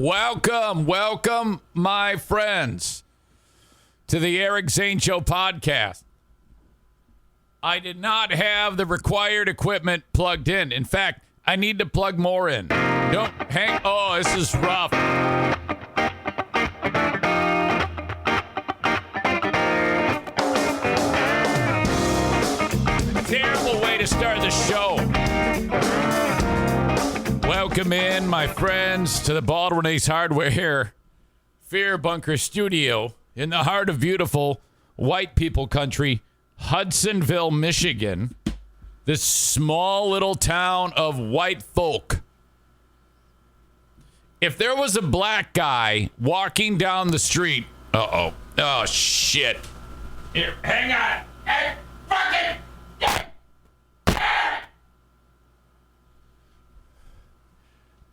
Welcome, my friends, to the Eric Zane Show Podcast. I did not have the required equipment plugged in. In fact, I need to plug more in. Don't hang. Oh, this is rough. Terrible way to start the show. Welcome in, my friends, to the Baldwin Ace Hardware Fear Bunker Studio in the heart of beautiful white people country, Hudsonville, Michigan. This small little town of white folk. If there was a black guy walking down the street, oh shit! Here, hang on, hey, fucking.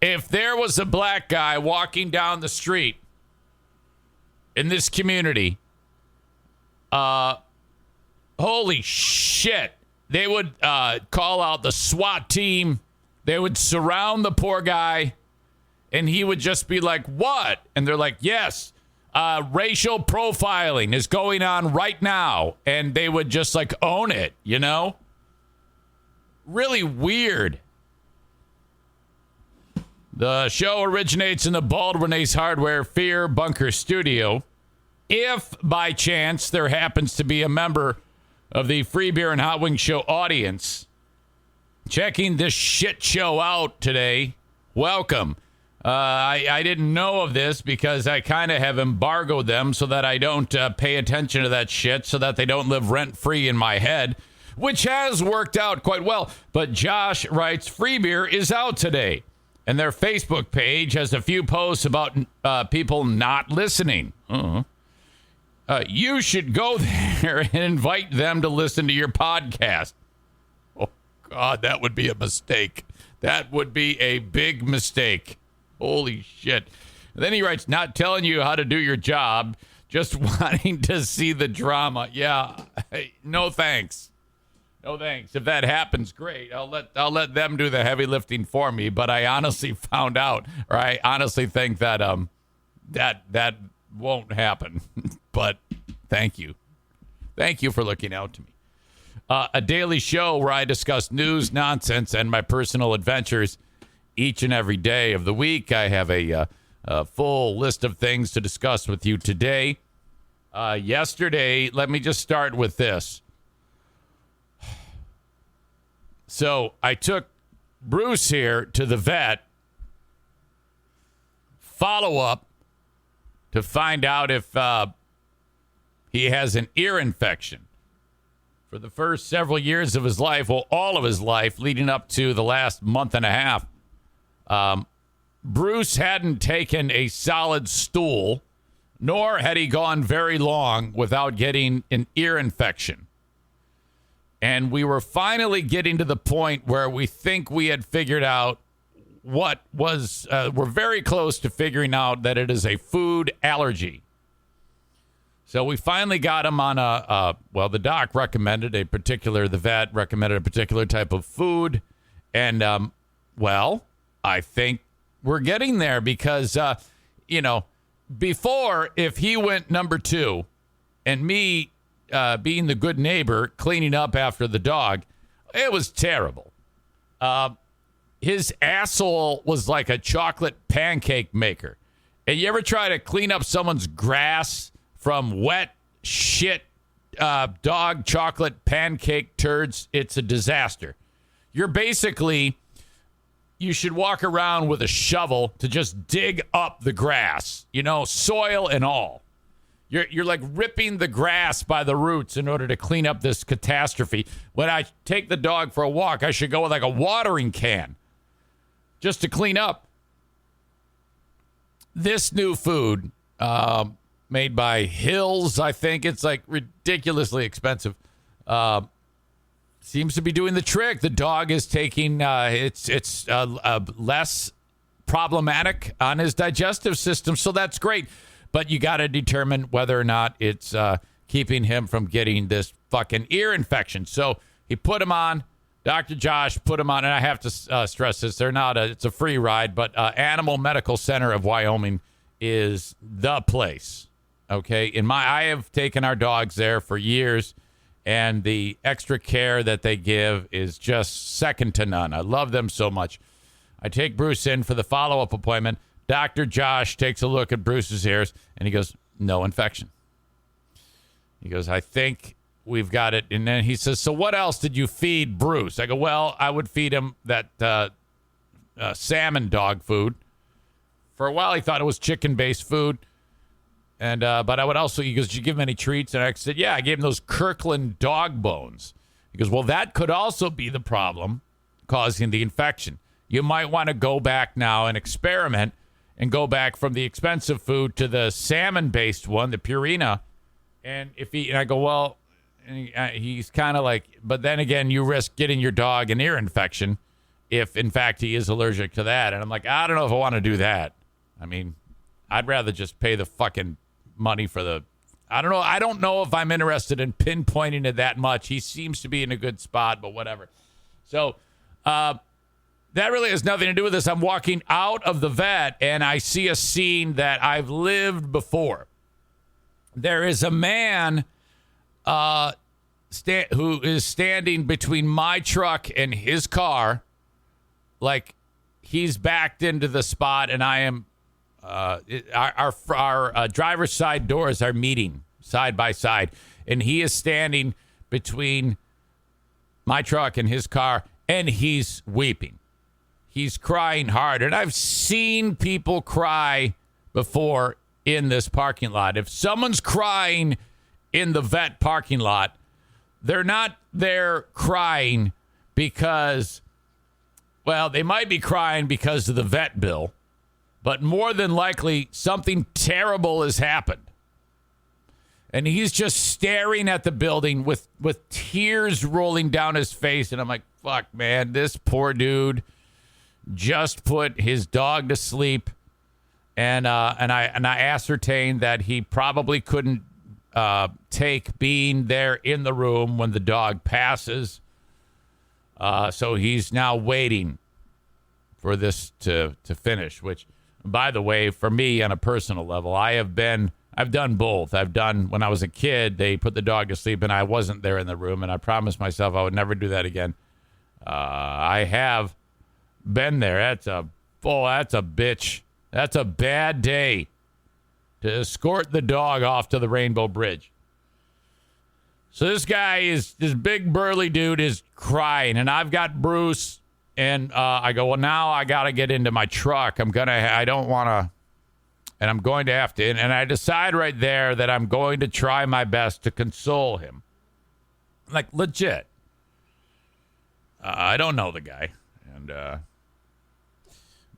If there was a black guy walking down the street in this community, holy shit, they would call out the SWAT team. They would surround the poor guy, and he would just be like, what? And they're like, yes, racial profiling is going on right now. And they would just like own it, you know? Really weird. The show originates in the Baldwin Ace Hardware Fear Bunker Studio. If by chance there happens to be a member of the Free Beer and Hot Wings Show audience checking this shit show out today, welcome. I didn't know of this because I kind of have embargoed them so that I don't pay attention to that shit, so that they don't live rent-free in my head, which has worked out quite well. But Josh writes, Free Beer is out today. And their Facebook page has a few posts about people not listening. You should go there and invite them to listen to your podcast. Oh, God, that would be a mistake. That would be a big mistake. Holy shit. And then he writes, not telling you how to do your job, just wanting to see the drama. Yeah, no thanks. No thanks. If that happens, great. I'll let them do the heavy lifting for me. But I honestly found out, or I honestly think that that won't happen. But thank you for looking out to me. A daily show where I discuss news, nonsense, and my personal adventures each and every day of the week. I have a full list of things to discuss with you today. Yesterday, let me just start with this. So I took Bruce here to the vet, follow up to find out if he has an ear infection. For the first several years of his life, well, all of his life leading up to the last month and a half, Bruce hadn't taken a solid stool, nor had he gone very long without getting an ear infection. And we were finally getting to the point where we think we had figured out what was, we're very close to figuring out that it is a food allergy. So we finally got him on the doc recommended the vet recommended a particular type of food. And, I think we're getting there because, before, if he went number 2 and me, being the good neighbor, cleaning up after the dog, it was terrible. His asshole was like a chocolate pancake maker. And you ever try to clean up someone's grass from wet shit dog chocolate pancake turds? It's a disaster. You should walk around with a shovel to just dig up the grass, soil and all. You're like ripping the grass by the roots in order to clean up this catastrophe. When I take the dog for a walk, I should go with like a watering can just to clean up. This new food, made by Hills, I think it's like ridiculously expensive, seems to be doing the trick. The dog is taking, it's less problematic on his digestive system, so that's great. But you got to determine whether or not it's keeping him from getting this fucking ear infection. So he put him on Dr. Josh put him on, and I have to stress this. It's a free ride, but Animal Medical Center of Wyoming is the place. Okay. I have taken our dogs there for years, and the extra care that they give is just second to none. I love them so much. I take Bruce in for the follow-up appointment. Dr. Josh takes a look at Bruce's ears, and he goes, no infection. He goes, I think we've got it. And then he says, so what else did you feed Bruce? I go, well, I would feed him that salmon dog food. For a while, he thought it was chicken-based food. And but I would also, he goes, did you give him any treats? And I said, yeah, I gave him those Kirkland dog bones. He goes, well, that could also be the problem causing the infection. You might want to go back now and experiment and go back from the expensive food to the salmon-based one, the Purina. And I go, well, and he's kind of like, but then again, you risk getting your dog an ear infection if, in fact, he is allergic to that. And I'm like, I don't know if I want to do that. I mean, I'd rather just pay the fucking money for I don't know. I don't know if I'm interested in pinpointing it that much. He seems to be in a good spot, but whatever. So that really has nothing to do with this. I'm walking out of the vet, and I see a scene that I've lived before. There is a man who is standing between my truck and his car, like he's backed into the spot, and I am. Our driver's side doors are meeting side by side, and he is standing between my truck and his car, and he's weeping. He's crying hard, and I've seen people cry before in this parking lot. If someone's crying in the vet parking lot, they're not there crying because, well, they might be crying because of the vet bill. But more than likely, something terrible has happened. And he's just staring at the building with tears rolling down his face. And I'm like, fuck, man, this poor dude just put his dog to sleep. And I ascertained that he probably couldn't take being there in the room when the dog passes. So he's now waiting for this to finish, which... By the way, for me on a personal level, I've done both. When I was a kid, they put the dog to sleep and I wasn't there in the room, and I promised myself I would never do that again. I have been there. That's a bitch. That's a bad day to escort the dog off to the Rainbow Bridge. So this big burly dude is crying, and I've got Bruce. And I go, well, now I got to get into my truck. I'm going to have to. And I decide right there that I'm going to try my best to console him. Like, legit. I don't know the guy. And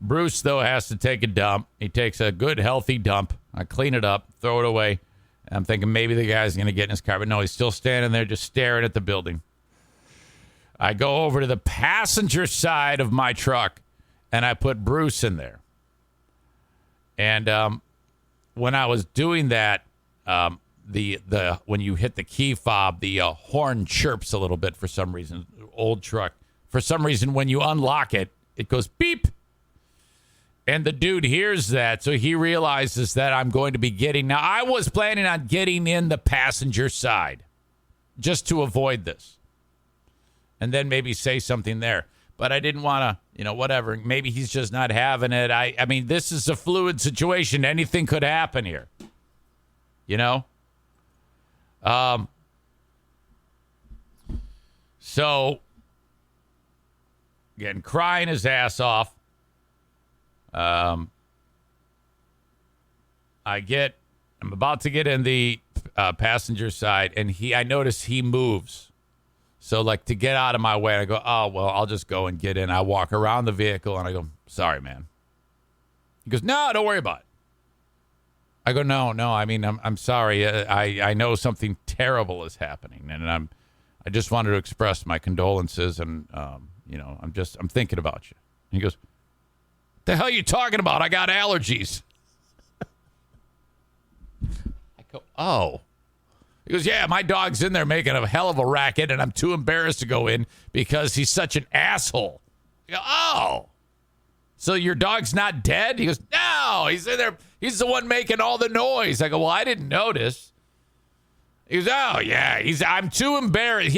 Bruce, though, has to take a dump. He takes a good, healthy dump. I clean it up, throw it away. And I'm thinking maybe the guy's going to get in his car. But no, he's still standing there just staring at the building. I go over to the passenger side of my truck, and I put Bruce in there. And when I was doing that, when you hit the key fob, the horn chirps a little bit for some reason. Old truck. For some reason, when you unlock it, it goes beep. And the dude hears that, so he realizes that I'm going to be getting... Now, I was planning on getting in the passenger side just to avoid this. And then maybe say something there. But I didn't want to, whatever. Maybe he's just not having it. I mean, this is a fluid situation. Anything could happen here. So, again, crying his ass off. I'm about to get in the passenger side, and I notice he moves. So, like, to get out of my way, I go, oh, well, I'll just go and get in. I walk around the vehicle, and I go, sorry, man. He goes, no, don't worry about it. I go, no, I mean, I'm sorry. I know something terrible is happening, and I just wanted to express my condolences, and, I'm thinking about you. And he goes, what the hell are you talking about? I got allergies. I go, oh. He goes, yeah, my dog's in there making a hell of a racket, and I'm too embarrassed to go in because he's such an asshole. I go, oh, so your dog's not dead? He goes, no, he's in there. He's the one making all the noise. I go, well, I didn't notice. He goes, oh, yeah, I'm too embarrassed.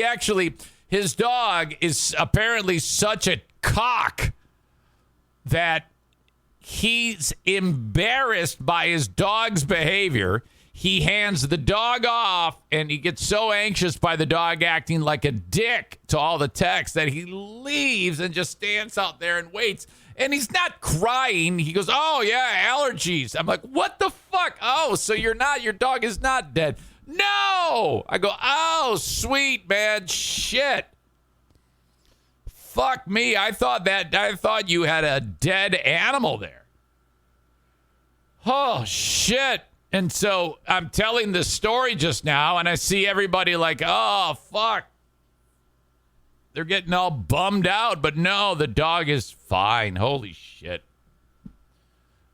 His dog is apparently such a cock that he's embarrassed by his dog's behavior. He hands the dog off, and he gets so anxious by the dog acting like a dick to all the texts that he leaves and just stands out there and waits. And he's not crying. He goes, oh, yeah, allergies. I'm like, what the fuck? Oh, so your dog is not dead. No! I go, oh, sweet, man. Shit. Fuck me. I thought you had a dead animal there. Oh, shit. And so I'm telling this story just now, and I see everybody like, oh, fuck. They're getting all bummed out, but no, the dog is fine. Holy shit.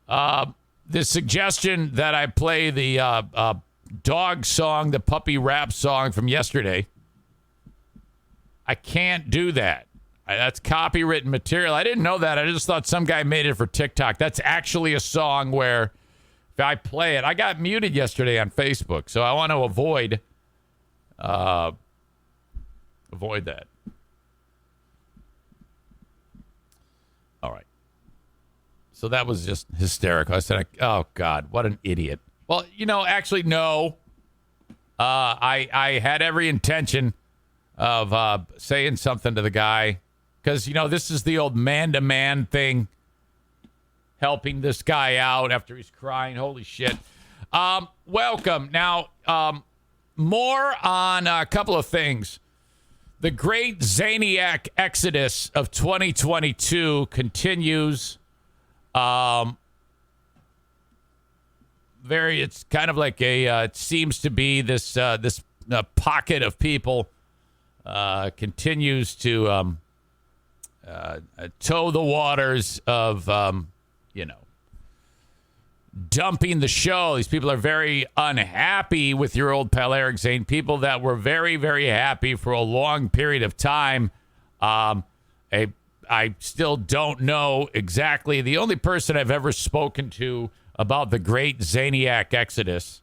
The suggestion that I play the dog song, the puppy rap song from yesterday, I can't do that. That's copywritten material. I didn't know that. I just thought some guy made it for TikTok. That's actually a song where if I play it, I got muted yesterday on Facebook, so I want to avoid that. All right. So that was just hysterical. I said, oh, God, what an idiot. Well, actually, no. I had every intention of saying something to the guy because, this is the old man-to-man thing, helping this guy out after he's crying. Holy shit. Welcome. Now, more on a couple of things. The great Zaniac exodus of 2022 continues. It's kind of like it seems to be this pocket of people continues to toe the waters of, dumping the show. These people are very unhappy with your old pal Eric Zane. People that were very, very happy for a long period of time. I still don't know exactly. The only person I've ever spoken to about the great Zaniac exodus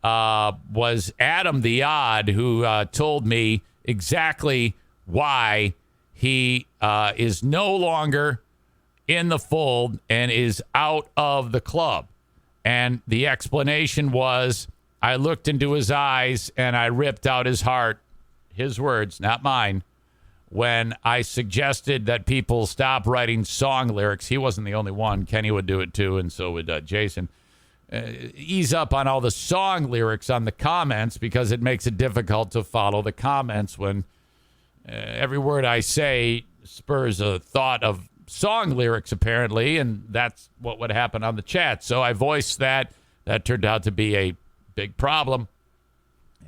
was Adam the Odd, who told me exactly why he is no longer in the fold and is out of the club. And the explanation was, I looked into his eyes and I ripped out his heart, his words, not mine, when I suggested that people stop writing song lyrics. He wasn't the only one. Kenny would do it too, and so would Jason. Ease up on all the song lyrics on the comments because it makes it difficult to follow the comments when every word I say spurs a thought of song lyrics, apparently, and that's what would happen on the chat. So I voiced that. That turned out to be a big problem.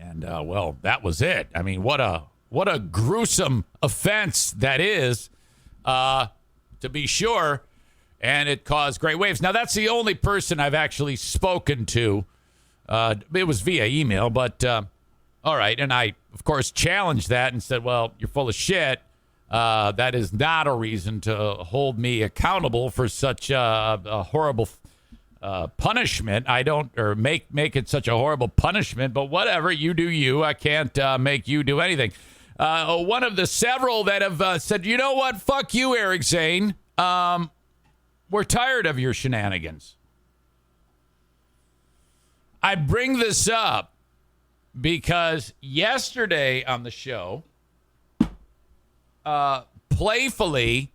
And, well, that was it. I mean, what a gruesome offense that is, to be sure. And it caused great waves. Now, that's the only person I've actually spoken to. It was via email, but all right. And I, of course, challenged that and said, well, you're full of shit. That is not a reason to hold me accountable for such a horrible punishment. I don't, or make it such a horrible punishment, but whatever, you do you. I can't make you do anything. One of the several that have said, you know what, fuck you, Eric Zane. We're tired of your shenanigans. I bring this up because yesterday on the show, playfully,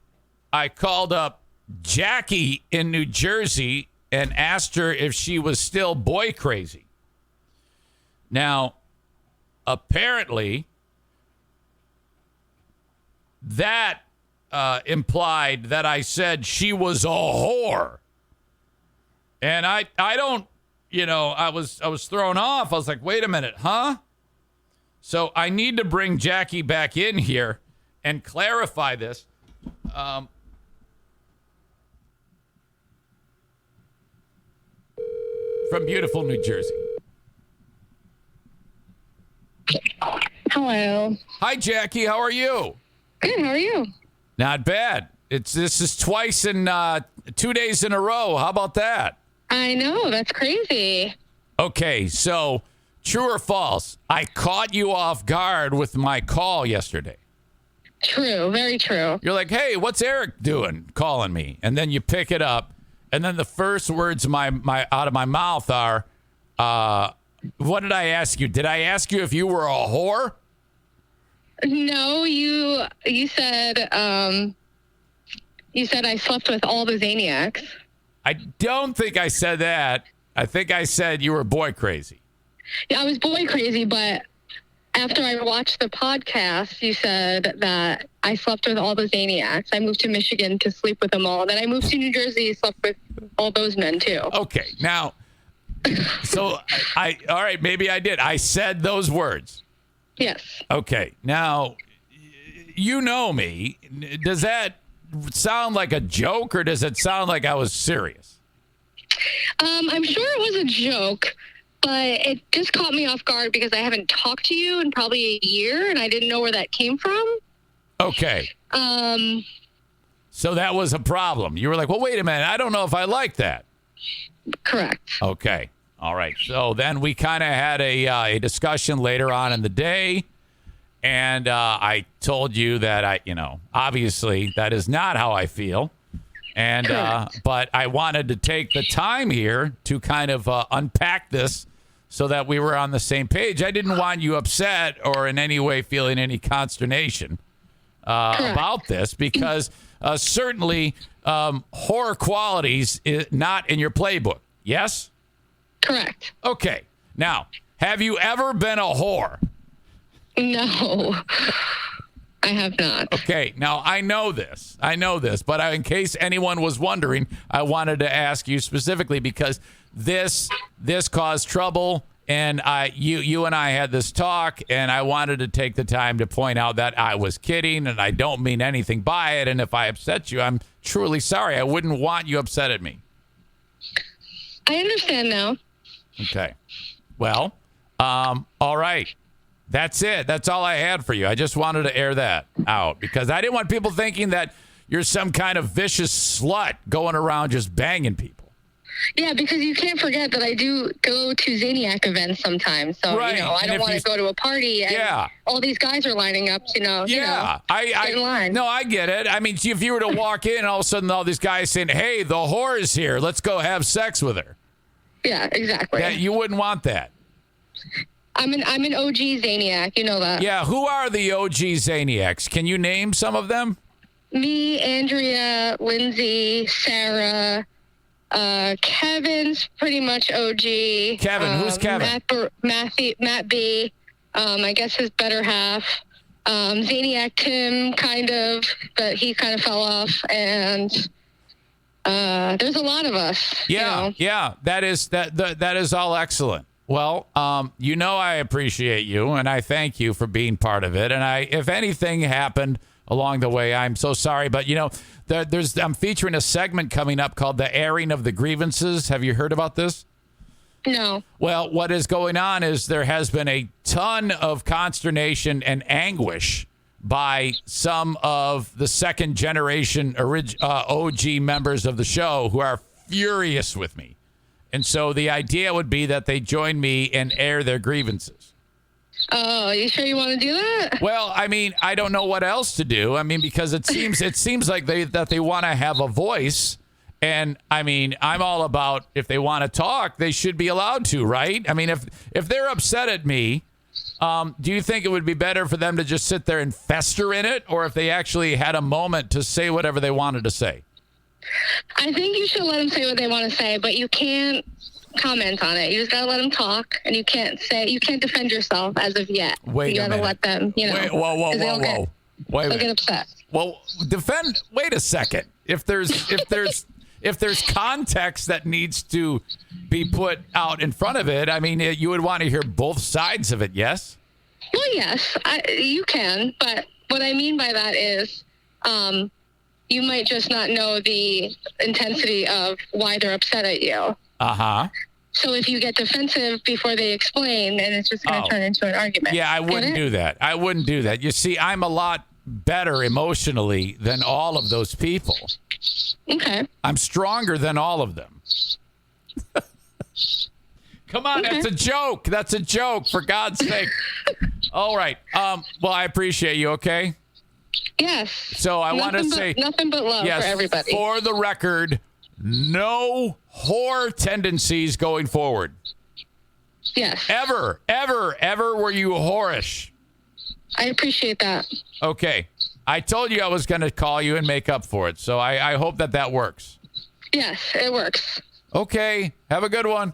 I called up Jackie in New Jersey and asked her if she was still boy crazy. Now, apparently, that implied that I said she was a whore. And I don't, I was thrown off. I was like, wait a minute, huh? So I need to bring Jackie back in here and clarify this. From beautiful New Jersey. Hello. Hi, Jackie. How are you? Good. How are you? Not bad. This is twice in 2 days in a row. How about that? I know. That's crazy. Okay, so true or false? I caught you off guard with my call yesterday. True. Very true. You're like, hey, what's Eric doing calling me? And then you pick it up. And then the first words my out of my mouth are, what did I ask you? Did I ask you if you were a whore? No, you said I slept with all the Zaniacs. I don't think I said that. I think I said you were boy crazy. Yeah, I was boy crazy, but after I watched the podcast, you said that I slept with all the Zaniacs. I moved to Michigan to sleep with them all. Then I moved to New Jersey, slept with all those men too. Okay, now, so all right, maybe I did. I said those words. Yes. Okay, now, you know me. Does that sound like a joke or does it sound like I was serious? I'm sure it was a joke, but it just caught me off guard because I haven't talked to you in probably a year and I didn't know where that came from. Okay. So that was a problem. You were like, well, wait a minute. I don't know if I like that. Correct. Okay. All right. So then we kind of had a discussion later on in the day. And I told you that obviously that is not how I feel. And but I wanted to take the time here to kind of unpack this so that we were on the same page. I didn't want you upset or in any way feeling any consternation about this because certainly horror qualities is not in your playbook. Yes? Correct. Okay. Now, have you ever been a whore? No, I have not. Okay, now I know this, but in case anyone was wondering, I wanted to ask you specifically because this caused trouble, and you and I had this talk, and I wanted to take the time to point out that I was kidding, and I don't mean anything by it, and if I upset you, I'm truly sorry. I wouldn't want you upset at me. I understand now. Okay, well, all right. That's it. That's all I had for you. I just wanted to air that out because I didn't want people thinking that you're some kind of vicious slut going around just banging people. Yeah, because you can't forget that I do go to Zaniac events sometimes. So, right. I don't want to go to a party and all these guys are lining up, get in line. No, I get it. I mean, if you were to walk in and all of a sudden all these guys saying, hey, the whore is here. Let's go have sex with her. Yeah, exactly. You wouldn't want that. I'm an OG Zaniac, you know that. Yeah, who are the OG Zaniacs? Can you name some of them? Me, Andrea, Lindsay, Sarah, Kevin's pretty much OG. Kevin, who's Kevin? Matt B. I guess his better half. Zaniac Tim, kind of, but he kind of fell off. And there's a lot of us. Yeah, that is all excellent. Well, I appreciate you, and I thank you for being part of it. And if anything happened along the way, I'm so sorry. But, I'm featuring a segment coming up called The Airing of the Grievances. Have you heard about this? No. Well, what is going on is there has been a ton of consternation and anguish by some of the second generation OG members of the show who are furious with me. And so the idea would be that they join me and air their grievances. Oh, you sure you want to do that? Well, I mean, I don't know what else to do. I mean, because it seems like they want to have a voice. And I mean, I'm all about if they want to talk, they should be allowed to, right? I mean, if they're upset at me, do you think it would be better for them to just sit there and fester in it, or if they actually had a moment to say whatever they wanted to say? I think you should let them say what they want to say, but you can't comment on it. You just gotta let them talk, and you can't defend yourself as of yet. Wait you a minute. Let them, Whoa. They'll get upset. Well, wait a second. If there's context that needs to be put out in front of it, I mean, you would want to hear both sides of it, yes? Well, yes, you can, but what I mean by that is, you might just not know the intensity of why they're upset at you. Uh-huh. So if you get defensive before they explain, then it's just going to turn into an argument. Yeah, I wouldn't do that. I wouldn't do that. You see, I'm a lot better emotionally than all of those people. Okay. I'm stronger than all of them. Come on, That's a joke. That's a joke, for God's sake. All right. Well, I appreciate you, okay? Yes. So I want to say... Nothing but love for everybody. For the record, no whore tendencies going forward. Yes. Ever were you whorish? I appreciate that. Okay. I told you I was going to call you and make up for it, so I hope that works. Yes, it works. Okay. Have a good one.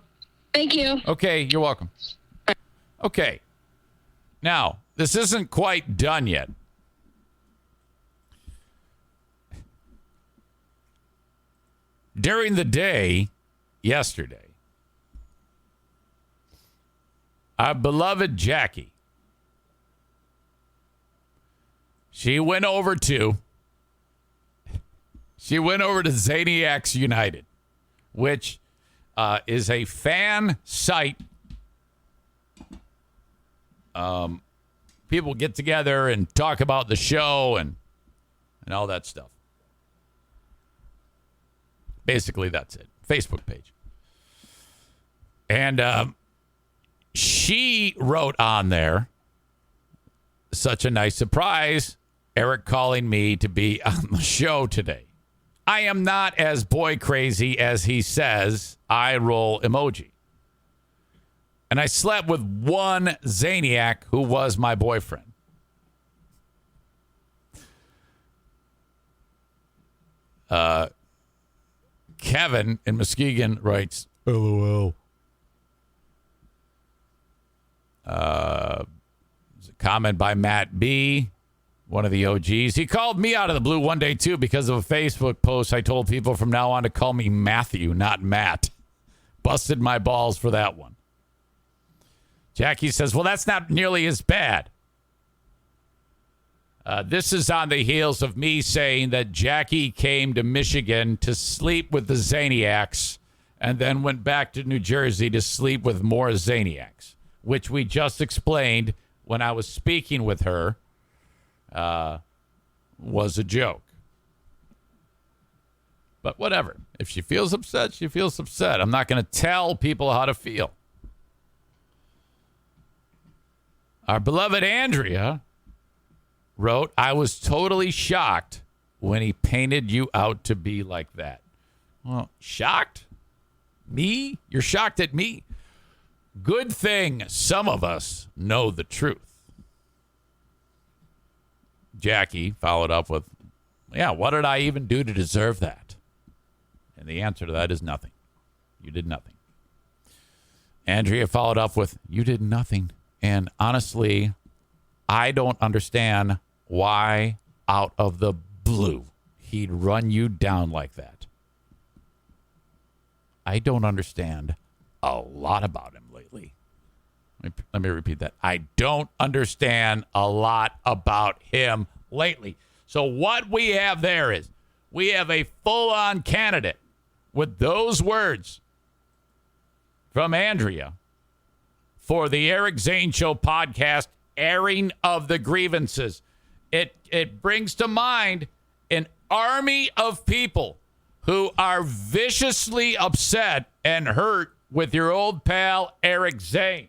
Thank you. Okay, you're welcome. Okay. Now, this isn't quite done yet. During the day yesterday, our beloved Jackie, she went over to Zaniacs United, which is a fan site. People get together and talk about the show and all that stuff. Basically, that's it. Facebook page. And she wrote on there, such a nice surprise, Eric calling me to be on the show today. I am not as boy crazy as he says. Eye roll emoji. And I slept with one Zaniac who was my boyfriend. Kevin in Muskegon writes, LOL. There's a comment by Matt B., one of the OGs. He called me out of the blue one day, too, because of a Facebook post. I told people from now on to call me Matthew, not Matt. Busted my balls for that one. Jackie says, well, that's not nearly as bad. This is on the heels of me saying that Jackie came to Michigan to sleep with the Zaniacs and then went back to New Jersey to sleep with more Zaniacs, which we just explained when I was speaking with her. Was a joke. But whatever. If she feels upset, she feels upset. I'm not going to tell people how to feel. Our beloved Andrea wrote, I was totally shocked when he painted you out to be like that. Well, shocked? Me? You're shocked at me? Good thing some of us know the truth. Jackie followed up with, yeah, what did I even do to deserve that? And the answer to that is nothing. You did nothing. Andrea followed up with, you did nothing. And honestly, I don't understand why out of the blue he'd run you down like that. I don't understand a lot about him lately. Let me repeat that. I don't understand a lot about him lately. So what we have there is we have a full-on candidate with those words from Andrea for the Eric Zane Show Podcast, airing of the grievances. It brings to mind an army of people who are viciously upset and hurt with your old pal Eric Zane.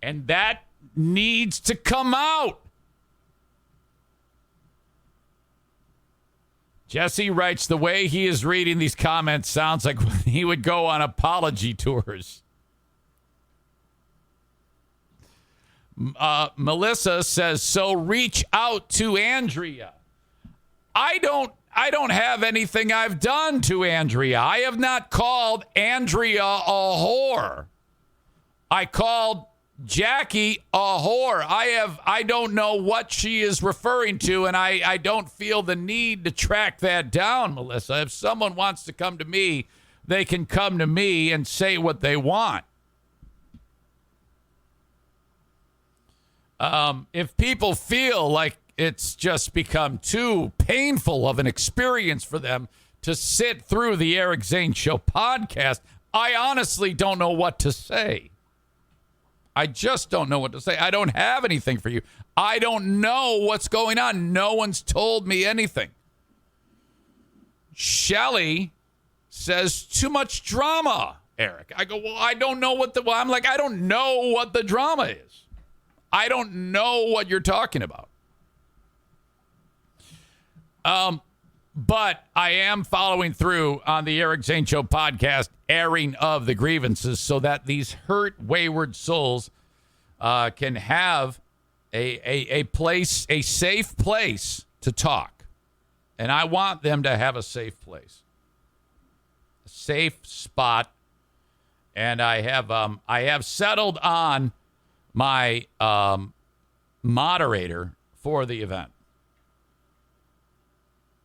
And that needs to come out. Jesse writes, the way he is reading these comments sounds like when he would go on apology tours. Melissa says, so reach out to Andrea. I don't have anything I've done to Andrea. I have not called Andrea a whore. I called Jackie a whore. I don't know what she is referring to, and I don't feel the need to track that down, Melissa. If someone wants to come to me, they can come to me and say what they want. If people feel like it's just become too painful of an experience for them to sit through the Eric Zane Show podcast, I honestly don't know what to say. I just don't know what to say. I don't have anything for you. I don't know what's going on. No one's told me anything. Shelly says, too much drama, Eric. I go, well, I don't know what I'm like, I don't know what the drama is. I don't know what you're talking about. But I am following through on the Eric Zane Show podcast, airing of the grievances, so that these hurt, wayward souls can have a place, a safe place to talk. And I want them to have a safe place, a safe spot. And I have settled on my moderator for the event.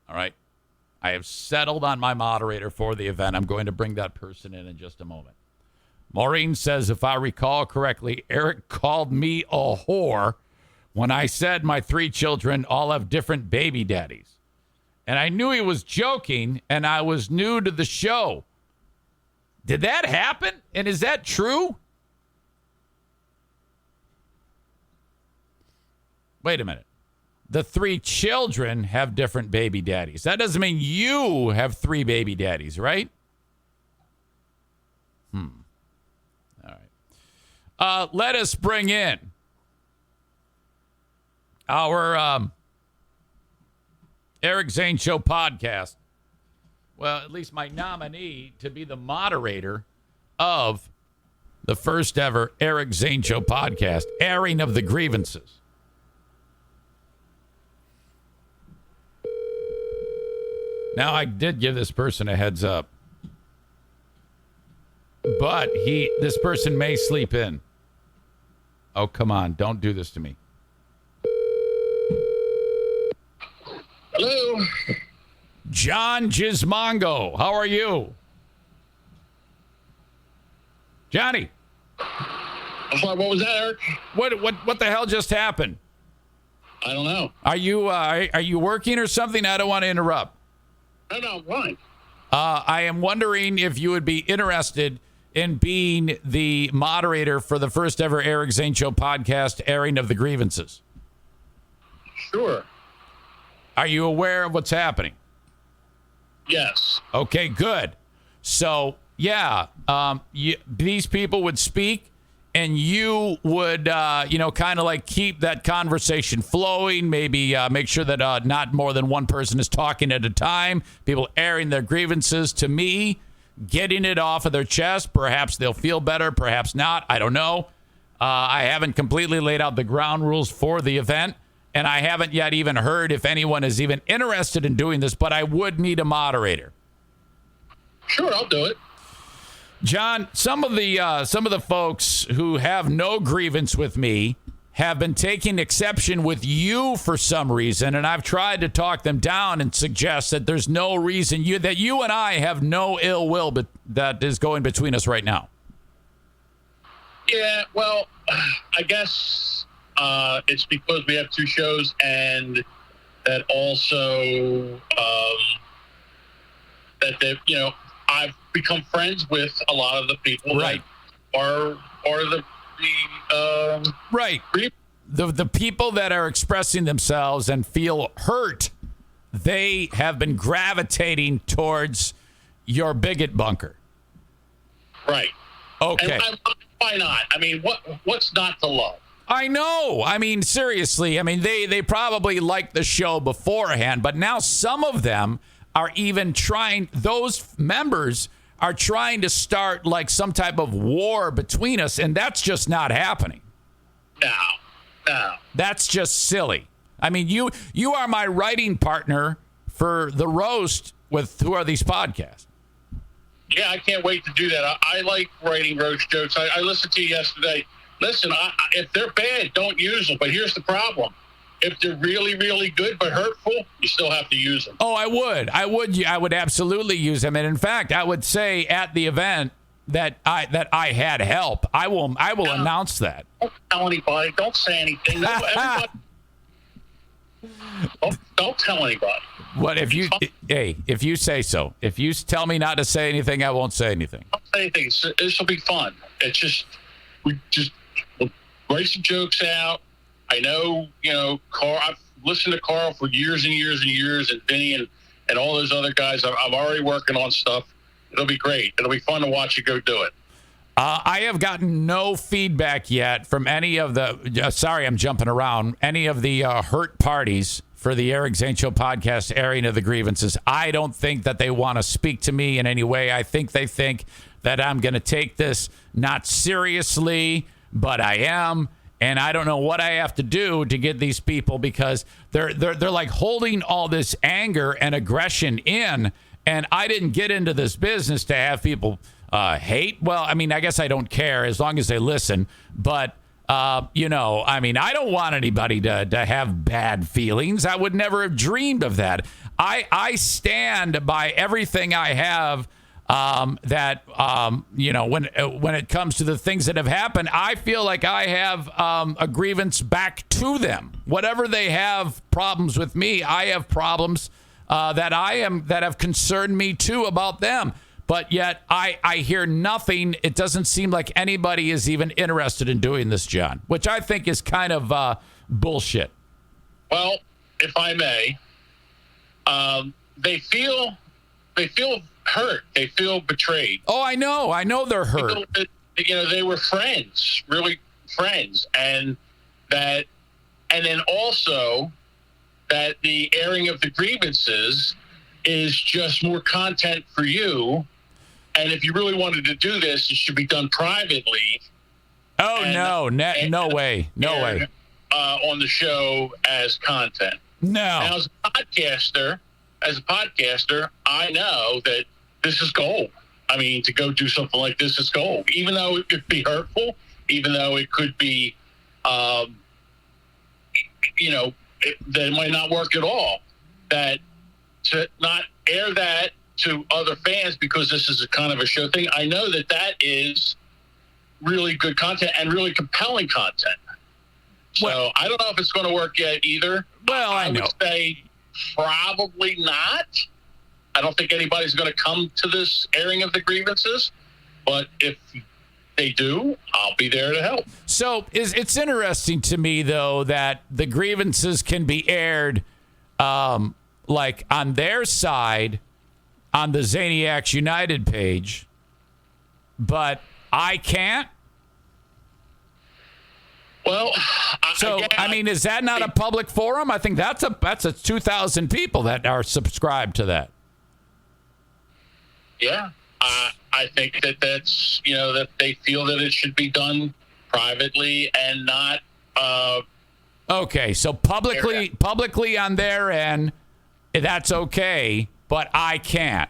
All right. I have settled on my moderator for the event. I'm going to bring that person in just a moment. Maureen says, if I recall correctly, Eric called me a whore when I said my 3 children all have different baby daddies. And I knew he was joking, and I was new to the show. Did that happen? And is that true? Wait a minute. The 3 children have different baby daddies. That doesn't mean you have 3 baby daddies, right? All right. Let us bring in our Eric Zane Show podcast. Well, at least my nominee to be the moderator of the first ever Eric Zane Show podcast, airing of the grievances. Now, I did give this person a heads up, but this person may sleep in. Oh, come on. Don't do this to me. Hello. John Gismongo. How are you? Johnny. I'm sorry, what was that, Eric? What the hell just happened? I don't know. Are you working or something? I don't want to interrupt. No, why? I am wondering if you would be interested in being the moderator for the first ever Eric Zane Show podcast, airing of the grievances. Sure. Are you aware of what's happening? Yes. Okay, good. So, yeah, these people would speak, and you would, kind of like keep that conversation flowing, maybe make sure that not more than one person is talking at a time, people airing their grievances to me, getting it off of their chest. Perhaps they'll feel better, perhaps not. I don't know. I haven't completely laid out the ground rules for the event, and I haven't yet even heard if anyone is even interested in doing this, but I would need a moderator. Sure, I'll do it. John, some of the folks who have no grievance with me have been taking exception with you for some reason, and I've tried to talk them down and suggest that there's no reason that you and I have no ill will but that is going between us right now. Yeah, well, I guess it's because we have 2 shows, and that also I've become friends with a lot of the people right. that are right. The people that are expressing themselves and feel hurt, they have been gravitating towards your bigot bunker. Right. Okay. And why not? I mean, what's not to love? I know. I mean, seriously. I mean, they probably liked the show beforehand, but now some of them are even trying, those members are trying to start like some type of war between us, and that's just not happening. No. That's just silly. I mean, you are my writing partner for the roast with Who Are These Podcasts? Yeah, I can't wait to do that. I like writing roast jokes. I listened to you yesterday. Listen, if they're bad, don't use them. But here's the problem. If they're really, really good but hurtful, you still have to use them. Oh, I would absolutely use them. And in fact, I would say at the event that I had help. I will announce that. Don't tell anybody. Don't say anything. Don't tell anybody. What if you? Hey, if you say so. If you tell me not to say anything, I won't say anything. I'll say anything. This will be fun. It's just we'll write some jokes out. I know, Carl. I've listened to Carl for years and years and years, and Vinny and all those other guys. I'm already working on stuff. It'll be great. It'll be fun to watch you go do it. I have gotten no feedback yet from any of the. Sorry, I'm jumping around. Any of the hurt parties for the Eric Zane Show podcast airing of the grievances. I don't think that they want to speak to me in any way. I think they think that I'm going to take this not seriously, but I am. And I don't know what I have to do to get these people, because they're like holding all this anger and aggression in. And I didn't get into this business to have people hate. Well, I mean, I guess I don't care as long as they listen. But, I don't want anybody to have bad feelings. I would never have dreamed of that. I stand by everything I have. When it comes to the things that have happened, I feel like I have a grievance back to them. Whatever they have problems with me, I have problems that have concerned me too about them. But yet I hear nothing. It doesn't seem like anybody is even interested in doing this, John, which I think is kind of bullshit. Well, if I may, they feel hurt. They feel betrayed. Oh, I know they're hurt. They were friends, really friends. And then also that the airing of the grievances is just more content for you. And if you really wanted to do this, it should be done privately. Oh, no way. On the show as content. No. Now, as a podcaster, I know that this is gold. I mean, to go do something like this is gold. Even though it could be hurtful, even though it could be, that it might not work at all. That to not air that to other fans because this is a kind of a show thing, I know that is really good content and really compelling content. So I don't know if it's going to work yet either. Well, I know. would say probably not. I don't think anybody's going to come to this airing of the grievances, but if they do, I'll be there to help. So it's interesting to me, though, that the grievances can be aired like on their side on the Zaniacs United page, but I can't. Well, is that not a public forum? I think that's a 2,000 people that are subscribed to that. Yeah, I think that's that they feel that it should be done privately and not. Okay, so publicly on their end, that's okay, but I can't.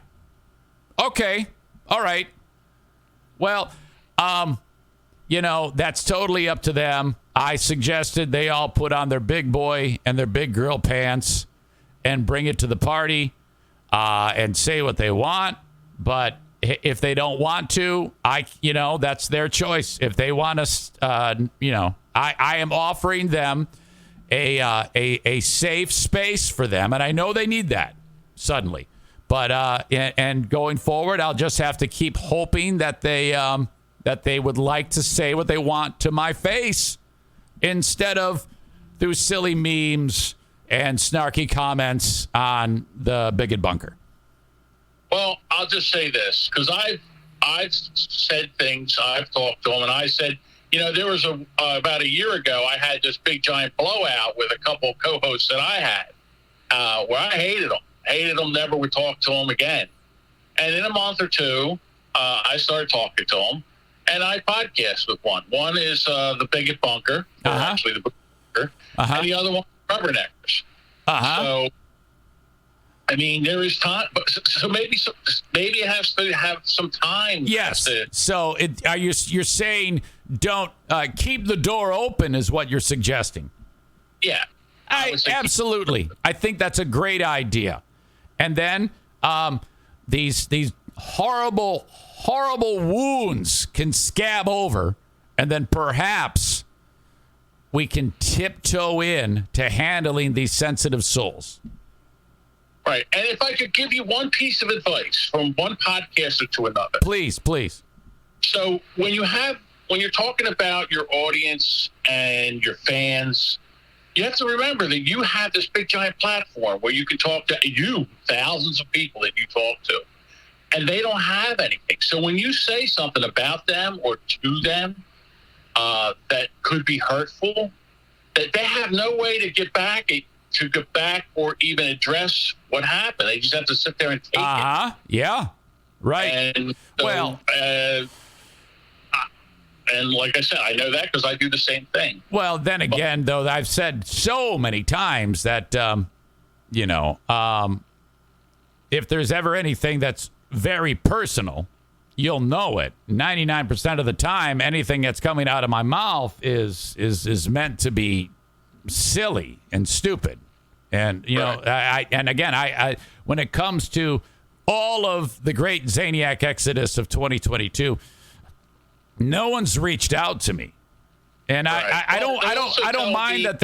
Okay, all right. Well, that's totally up to them. I suggested they all put on their big boy and their big girl pants and bring it to the party and say what they want. But if they don't want to, that's their choice. If they want us, I am offering them a safe space for them, and I know they need that suddenly. But and going forward, I'll just have to keep hoping that they would like to say what they want to my face instead of through silly memes and snarky comments on the Bigot Bunker. Well, I'll just say this, because I've said things, I've talked to them, and I said, there was about a year ago, I had this big giant blowout with a couple co-hosts that I had, where I hated them, never would talk to them again. And in a month or two, I started talking to them, and I podcast with one. One is the Bigot Bunker, actually the Bigot Bunker, and the other one, Rubberneckers. So, I mean, there is time, but so maybe it has to have some time. Yes. So you're saying don't keep the door open is what you're suggesting. Yeah. Absolutely. I think that's a great idea. And then these horrible wounds can scab over, and then perhaps we can tiptoe in to handling these sensitive souls. Right. And if I could give you one piece of advice from one podcaster to another. Please. So when you're talking about your audience and your fans, you have to remember that you have this big giant platform where you can talk to thousands of people that you talk to, and they don't have anything. So when you say something about them or to them that could be hurtful, that they have no way to get back or even address what happened. They just have to sit there and take it. Yeah. Right. And so, and like I said, I know that because I do the same thing. Well, then again, though, I've said so many times that, if there's ever anything that's very personal, you'll know it. 99% of the time, anything that's coming out of my mouth is meant to be silly and stupid. And, I when it comes to all of the great Zaniac exodus of 2022, no one's reached out to me, and I don't mind that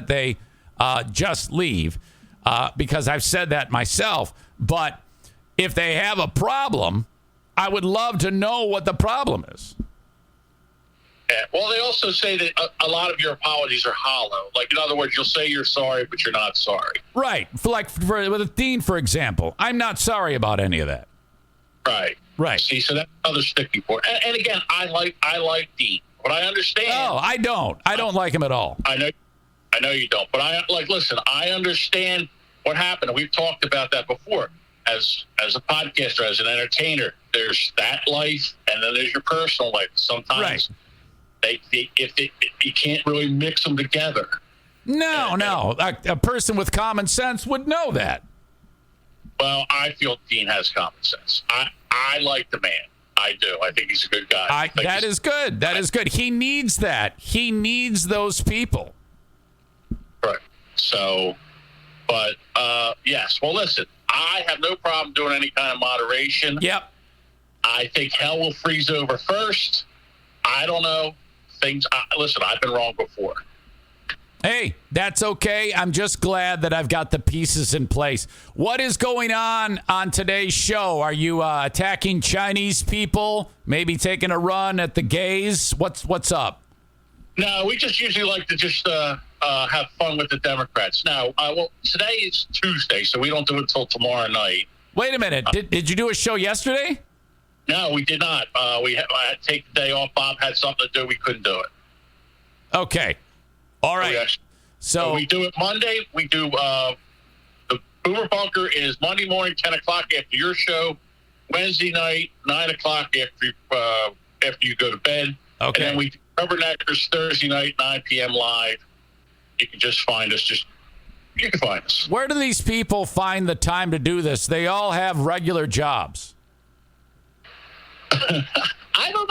they just leave because I've said that myself. But if they have a problem, I would love to know what the problem is. Yeah. Well, they also say that a lot of your apologies are hollow. Like, in other words, you'll say you're sorry, but you're not sorry. Right. With Dean, for example, I'm not sorry about any of that. Right. See, so that's another sticking point. And again, I like Dean, but I understand. Oh, I don't. I don't like him at all. I know you don't. But listen, I understand what happened. And we've talked about that before. As a podcaster, as an entertainer, there's that life, and then there's your personal life. Sometimes you can't really mix them together. No. A person with common sense would know that. Well, I feel Dean has common sense. I like the man. I do. I think he's a good guy. That is good. That is good. He needs that. He needs those people. Right. So, but yes. Well, listen, I have no problem doing any kind of moderation. Yep. I think hell will freeze over first. I don't know. Listen, I've been wrong before. Hey, that's okay. I'm just glad that I've got the pieces in place. What is going on today's show? Are you attacking Chinese people? Maybe taking a run at the gays? What's up? No, we just usually like to just have fun with the Democrats. Now, today is Tuesday, so we don't do it until tomorrow night. Wait a minute. Did you do a show yesterday? No, we did not. I had to take the day off. Bob had something to do. We couldn't do it. Okay. All right. So we do it Monday. We do the Boomer Bunker is Monday morning, 10 o'clock after your show. Wednesday night, 9 o'clock after you go to bed. Okay. And then we do Rubberneckers Thursday night, 9 p.m. live. You can just find us. You can find us. Where do these people find the time to do this? They all have regular jobs. I don't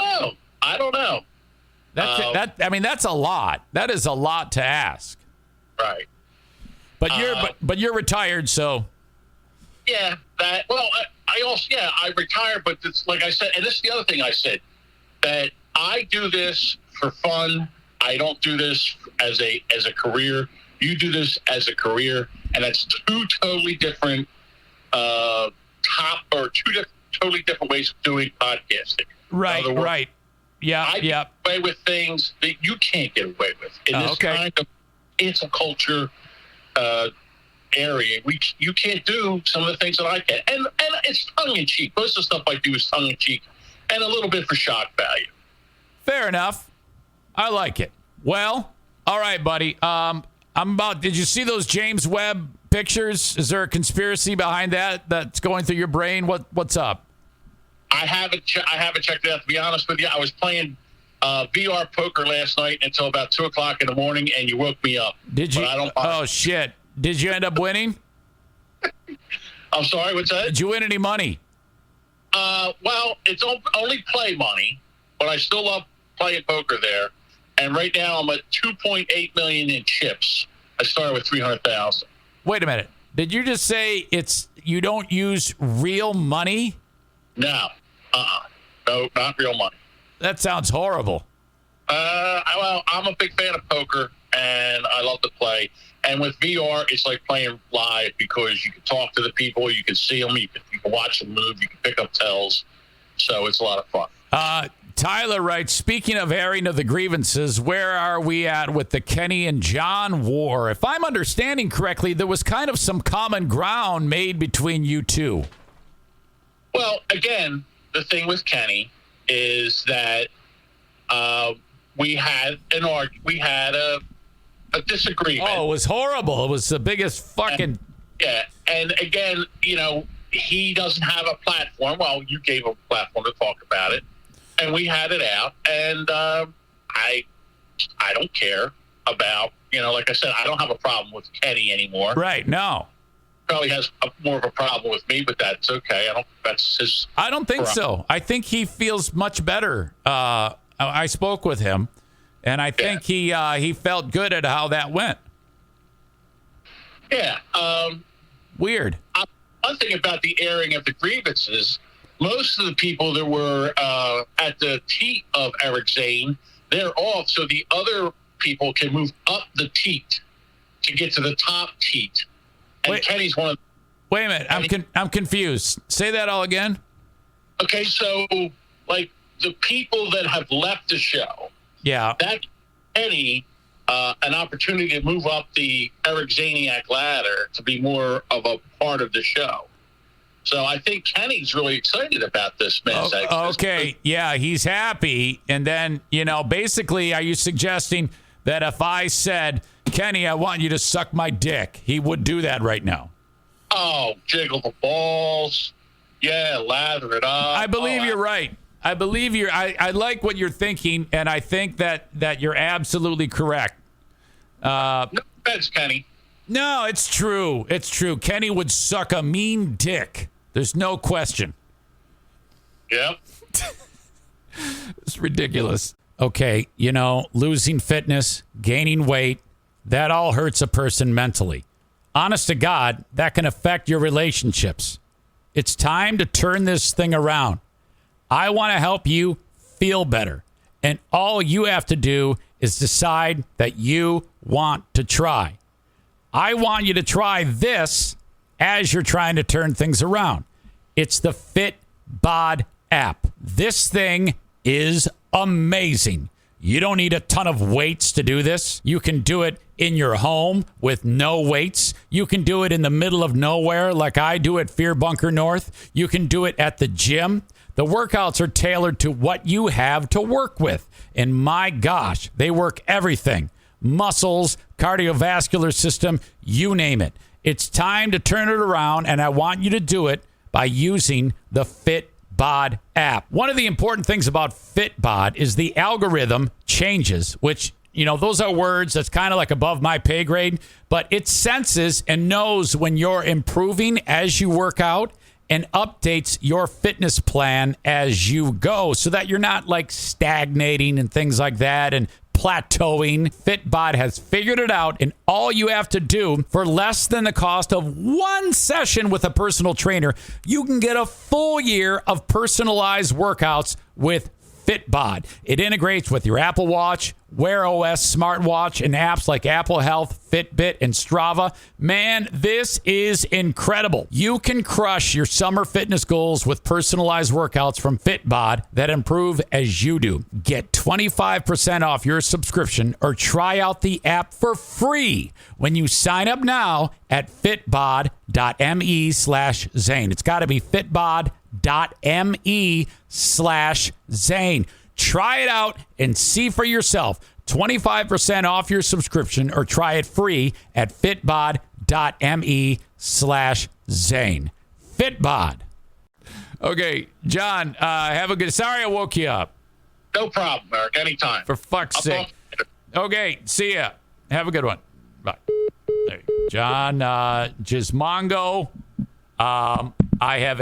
know. That's a lot. That is a lot to ask. Right. But you're retired, so. Yeah. I retired, but it's like I said, and this is the other thing I said, that I do this for fun. I don't do this as a career. You do this as a career, and that's two totally different totally different ways of doing podcasting. Right. Right. Yeah. I get away with things that you can't get away with in this kind of cancel culture area. You can't do some of the things that I can, and it's tongue in cheek. Most of the stuff I do is tongue in cheek, and a little bit for shock value. Fair enough. I like it. Well, all right, buddy. Did you see those James Webb pictures? Is there a conspiracy behind that's going through your brain? What's up? I haven't checked it out, to be honest with you. I was playing VR poker last night until about 2 o'clock in the morning, and you woke me up. Did you? Oh, shit. Did you end up winning? I'm sorry, what's that? Did you win any money? Well, it's only play money, but I still love playing poker there. And right now I'm at $2.8 million in chips. I started with $300,000. Wait a minute. Did you just say you don't use real money? No. No, not real money. That sounds horrible. Well, I'm a big fan of poker, and I love to play. And with VR, it's like playing live because you can talk to the people, you can see them, you can watch them move, you can pick up tells. So it's a lot of fun. Tyler writes, speaking of airing of the grievances, where are we at with the Kenny and John war? If I'm understanding correctly, there was kind of some common ground made between you two. Well, again, the thing with Kenny is that we had a disagreement. Oh, it was horrible. It was the biggest fucking... And again, he doesn't have a platform. Well, you gave him a platform to talk about it. And we had it out. And I don't care about, like I said, I don't have a problem with Kenny anymore. Right, no. Probably has more of a problem with me, but that's okay. That's his... I don't think so. I think he feels much better. I spoke with him, and I think he felt good at how that went. Yeah. Weird. One thing about the airing of the grievances, most of the people that were at the teat of Eric Zane, they're off, so the other people can move up the teat to get to the top teat. And Kenny's one of... Wait a minute. I'm confused. Say that all again. Okay, so, like, the people that have left the show, that Kenny an opportunity to move up the Eric Zaniac ladder to be more of a part of the show. So I think Kenny's really excited about this, man. Okay, yeah, he's happy. And then, basically, are you suggesting that if I said, Kenny, I want you to suck my dick, he would do that right now? Oh, jiggle the balls. Yeah, lather it up. I believe you're right. I believe I like what you're thinking, and I think that you're absolutely correct. No offense, Kenny. No, it's true. It's true. Kenny would suck a mean dick. There's no question. Yep. It's ridiculous. Okay, losing fitness, gaining weight, that all hurts a person mentally. Honest to God, that can affect your relationships. It's time to turn this thing around. I want to help you feel better. And all you have to do is decide that you want to try. I want you to try this as you're trying to turn things around. It's the FitBod app. This thing is amazing. You don't need a ton of weights to do this. You can do it in your home with no weights. You can do it in the middle of nowhere like I do at Fear Bunker North. You can do it at the gym. The workouts are tailored to what you have to work with. And my gosh, they work everything. Muscles, cardiovascular system, you name it. It's time to turn it around, and I want you to do it by using the FitBod app. One of the important things about FitBod is the algorithm changes, which, those are words that's kind of like above my pay grade, but it senses and knows when you're improving as you work out and updates your fitness plan as you go so that you're not like stagnating and things like that and plateauing. FitBod has figured it out, and all you have to do for less than the cost of one session with a personal trainer, you can get a full year of personalized workouts with FitBod. It integrates with your Apple Watch, Wear OS smartwatch, and apps like Apple Health, Fitbit, and Strava. Man, this is incredible. You can crush your summer fitness goals with personalized workouts from FitBod that improve as you do. Get 25% off your subscription or try out the app for free when you sign up now at fitbod.me/Zane. It's got to be fitbod.me/Zane. Try it out and see for yourself. 25% off your subscription or try it free at fitbod.me/Zane. FitBod. Okay, John, have a good... Sorry I woke you up. No problem, Eric. Anytime. For fuck's sake. Okay, see ya. Have a good one. Bye. There you go. John Gismongo. I have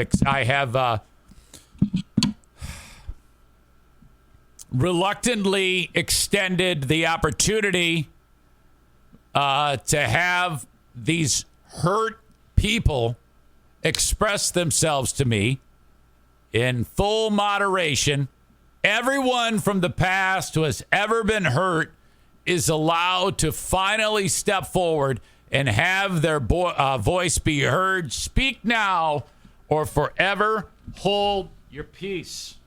reluctantly extended the opportunity to have these hurt people express themselves to me in full moderation. Everyone from the past who has ever been hurt is allowed to finally step forward and have their voice be heard, speak now or forever hold your peace.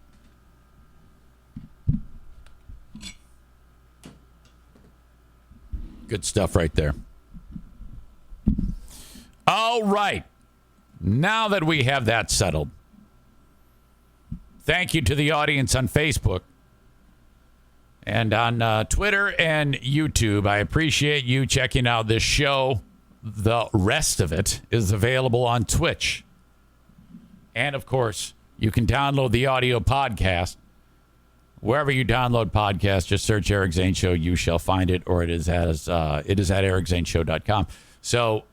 Good stuff right there. All right. Now that we have that settled, thank you to the audience on Facebook and on Twitter and YouTube. I appreciate you checking out this show. The rest of it is available on Twitch. And, of course, you can download the audio podcast. Wherever you download podcasts, just search Eric Zane Show. You shall find it, or it is at ericzaneshow.com. So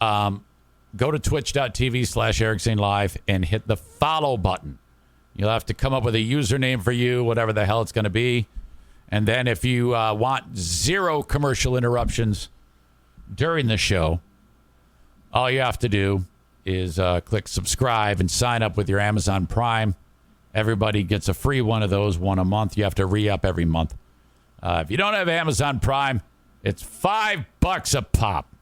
go to twitch.tv/Eric Zane Live and hit the follow button. You'll have to come up with a username for you, whatever the hell it's going to be. And then if you want zero commercial interruptions during the show, all you have to do is click subscribe and sign up with your Amazon Prime. Everybody gets a free one of those, one a month. You have to re-up every month. If you don't have Amazon Prime, it's $5 a pop.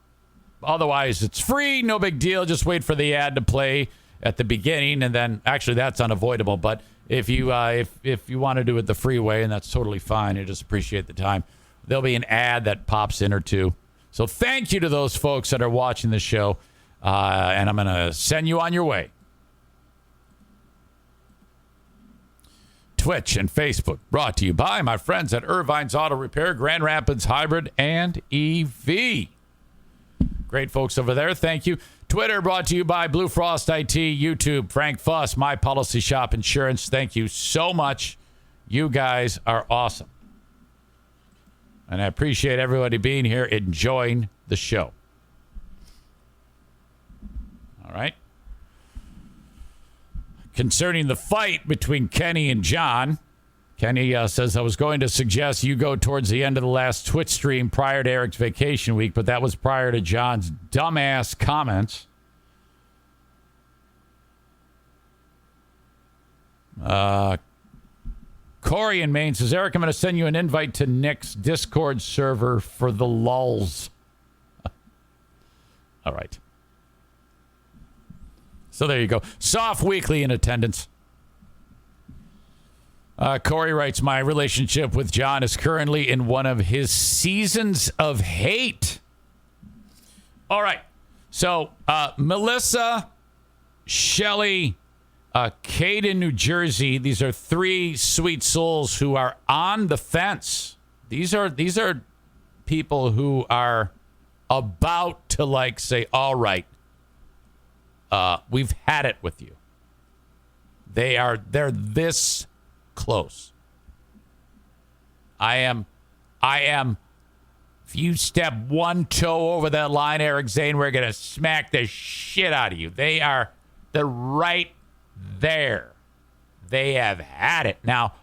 Otherwise, it's free, no big deal. Just wait for the ad to play at the beginning, and then actually that's unavoidable. But if you if you want to do it the free way, and that's totally fine, you just appreciate the time, there'll be an ad that pops in or two. So thank you to those folks that are watching the show, and I'm going to send you on your way. Twitch and Facebook brought to you by my friends at Irvine's Auto Repair, Grand Rapids Hybrid and EV. Great folks over there. Thank you. Twitter brought to you by Blue Frost IT, YouTube, Frank Fuss, My Policy Shop Insurance. Thank you so much. You guys are awesome. And I appreciate everybody being here, enjoying the show. All right. Concerning the fight between Kenny and John, Kenny says, I was going to suggest you go towards the end of the last Twitch stream prior to Eric's vacation week, but that was prior to John's dumbass comments. Corey in Maine says, Eric, I'm going to send you an invite to Nick's Discord server for the lulls. All right. So there you go. Soft Weekly in attendance. Corey writes, my relationship with John is currently in one of his seasons of hate. All right. So Melissa, Shelley, Kate in New Jersey. These are three sweet souls who are on the fence. These are people who are about to like say, all right. We've had it with you. They're this close. I am. If you step one toe over that line, Eric Zane, we're gonna smack the shit out of you. They're right there. They have had it. Now,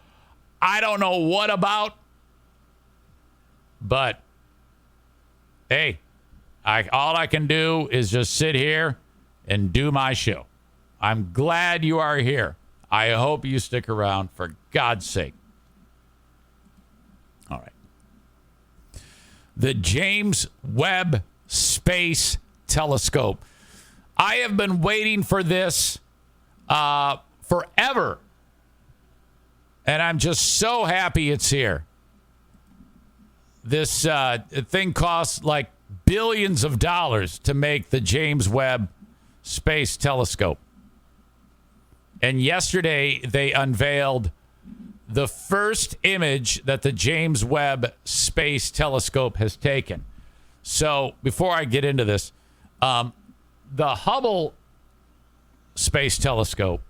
I don't know what about, but hey, all I can do is just sit here and do my show. I'm glad you are here. I hope you stick around, for God's sake. All right. The James Webb Space Telescope. I have been waiting for this forever. And I'm just so happy it's here. This thing costs like billions of dollars to make the James Webb Space Telescope. And yesterday they unveiled the first image that the James Webb Space Telescope has taken. So before I get into this, the Hubble Space Telescope,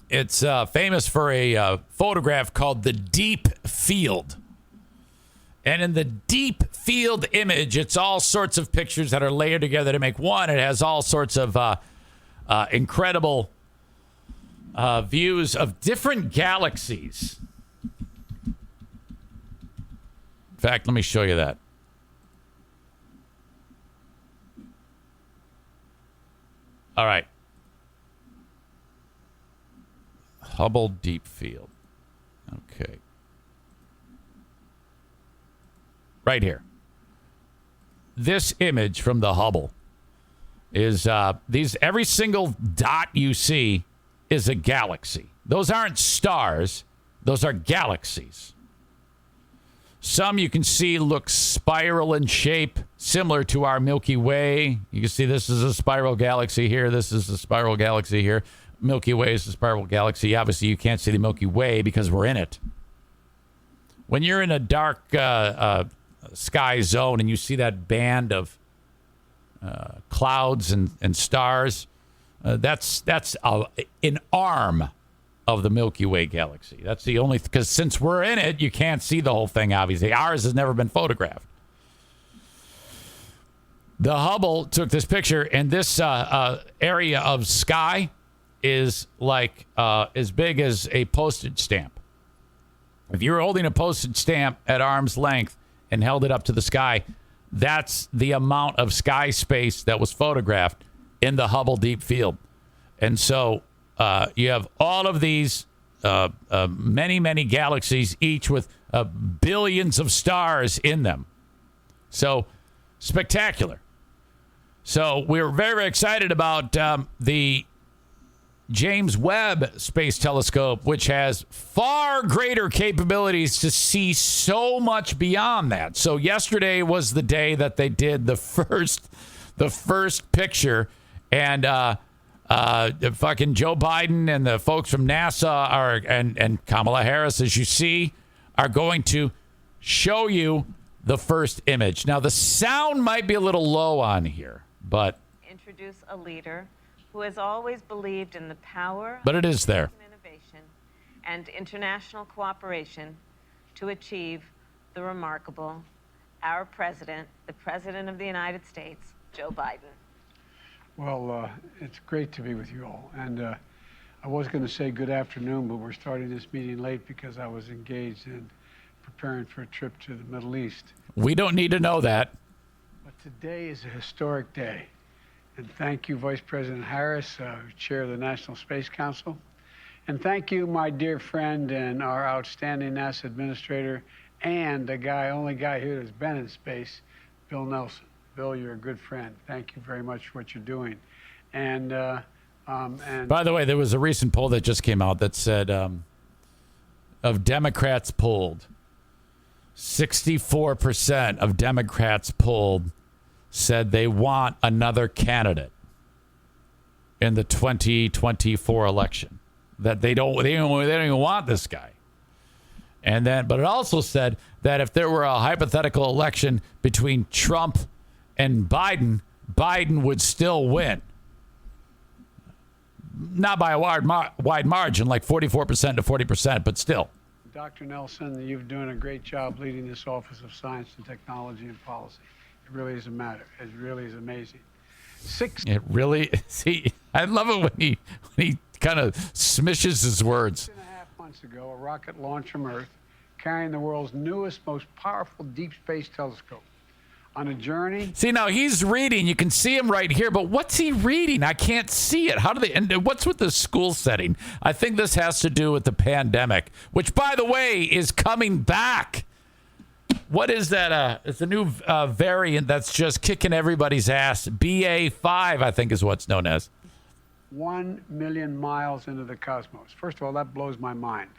it's famous for a photograph called the Deep Field. And in the Deep Field image, it's all sorts of pictures that are layered together to make one. It has all sorts of incredible views of different galaxies. In fact, let me show you that. All right. Hubble Deep Field. Okay. right here. This image from the Hubble is every single dot you see is a galaxy. Those aren't stars. Those are galaxies. Some you can see look spiral in shape, similar to our Milky Way. You can see this is a spiral galaxy here. This is a spiral galaxy here. Milky Way is a spiral galaxy. Obviously, you can't see the Milky Way because we're in it. When you're in a dark sky zone and you see that band of clouds and stars, that's an arm of the Milky Way galaxy. That's the only, because since we're in it, you can't see the whole thing, obviously. Ours has never been photographed. The Hubble took this picture, and this area of sky is like as big as a postage stamp. If you were holding a postage stamp at arm's length and held it up to the sky, that's the amount of sky space that was photographed in the Hubble Deep Field. And so you have all of these many, many galaxies, each with billions of stars in them. So spectacular. So we're very, very excited about the James Webb Space Telescope, which has far greater capabilities to see so much beyond that. So yesterday was the day that they did the first picture, and fucking Joe Biden and the folks from NASA and Kamala Harris, as you see, are going to show you the first image. Now the sound might be a little low on here, but introduce a leader who has always believed in the power but it is there. of innovation and international cooperation to achieve the remarkable, our president, the President of the United States, Joe Biden. Well, it's great to be with you all. And I was going to say good afternoon, but we're starting this meeting late because I was engaged in preparing for a trip to the Middle East. We don't need to know that. But today is a historic day. And thank you, Vice President Harris, Chair of the National Space Council. And thank you, my dear friend and our outstanding NASA administrator, and the only guy here that's been in space, Bill Nelson. Bill, you're a good friend. Thank you very much for what you're doing. And by the way, there was a recent poll that just came out that said of Democrats polled, 64% of Democrats polled said they want another candidate in the 2024 election. That they don't even want this guy. And then, but it also said that if there were a hypothetical election between Trump and Biden, Biden would still win. Not by a wide margin, like 44% to 40%, but still. Dr. Nelson, you're doing a great job leading this Office of Science and Technology and Policy. It really is a matter. It really is amazing. It really is. I love it when he kind of smishes his words. 6.5 months ago, a rocket launched from Earth, carrying the world's newest, most powerful deep space telescope on a journey. See, now he's reading. You can see him right here, but what's he reading? I can't see it. How do they? And what's with the school setting? I think this has to do with the pandemic, which, by the way, is coming back. What is that? It's a new variant that's just kicking everybody's ass. BA.5, I think, is what's known as. 1 million miles into the cosmos. First of all, that blows my mind.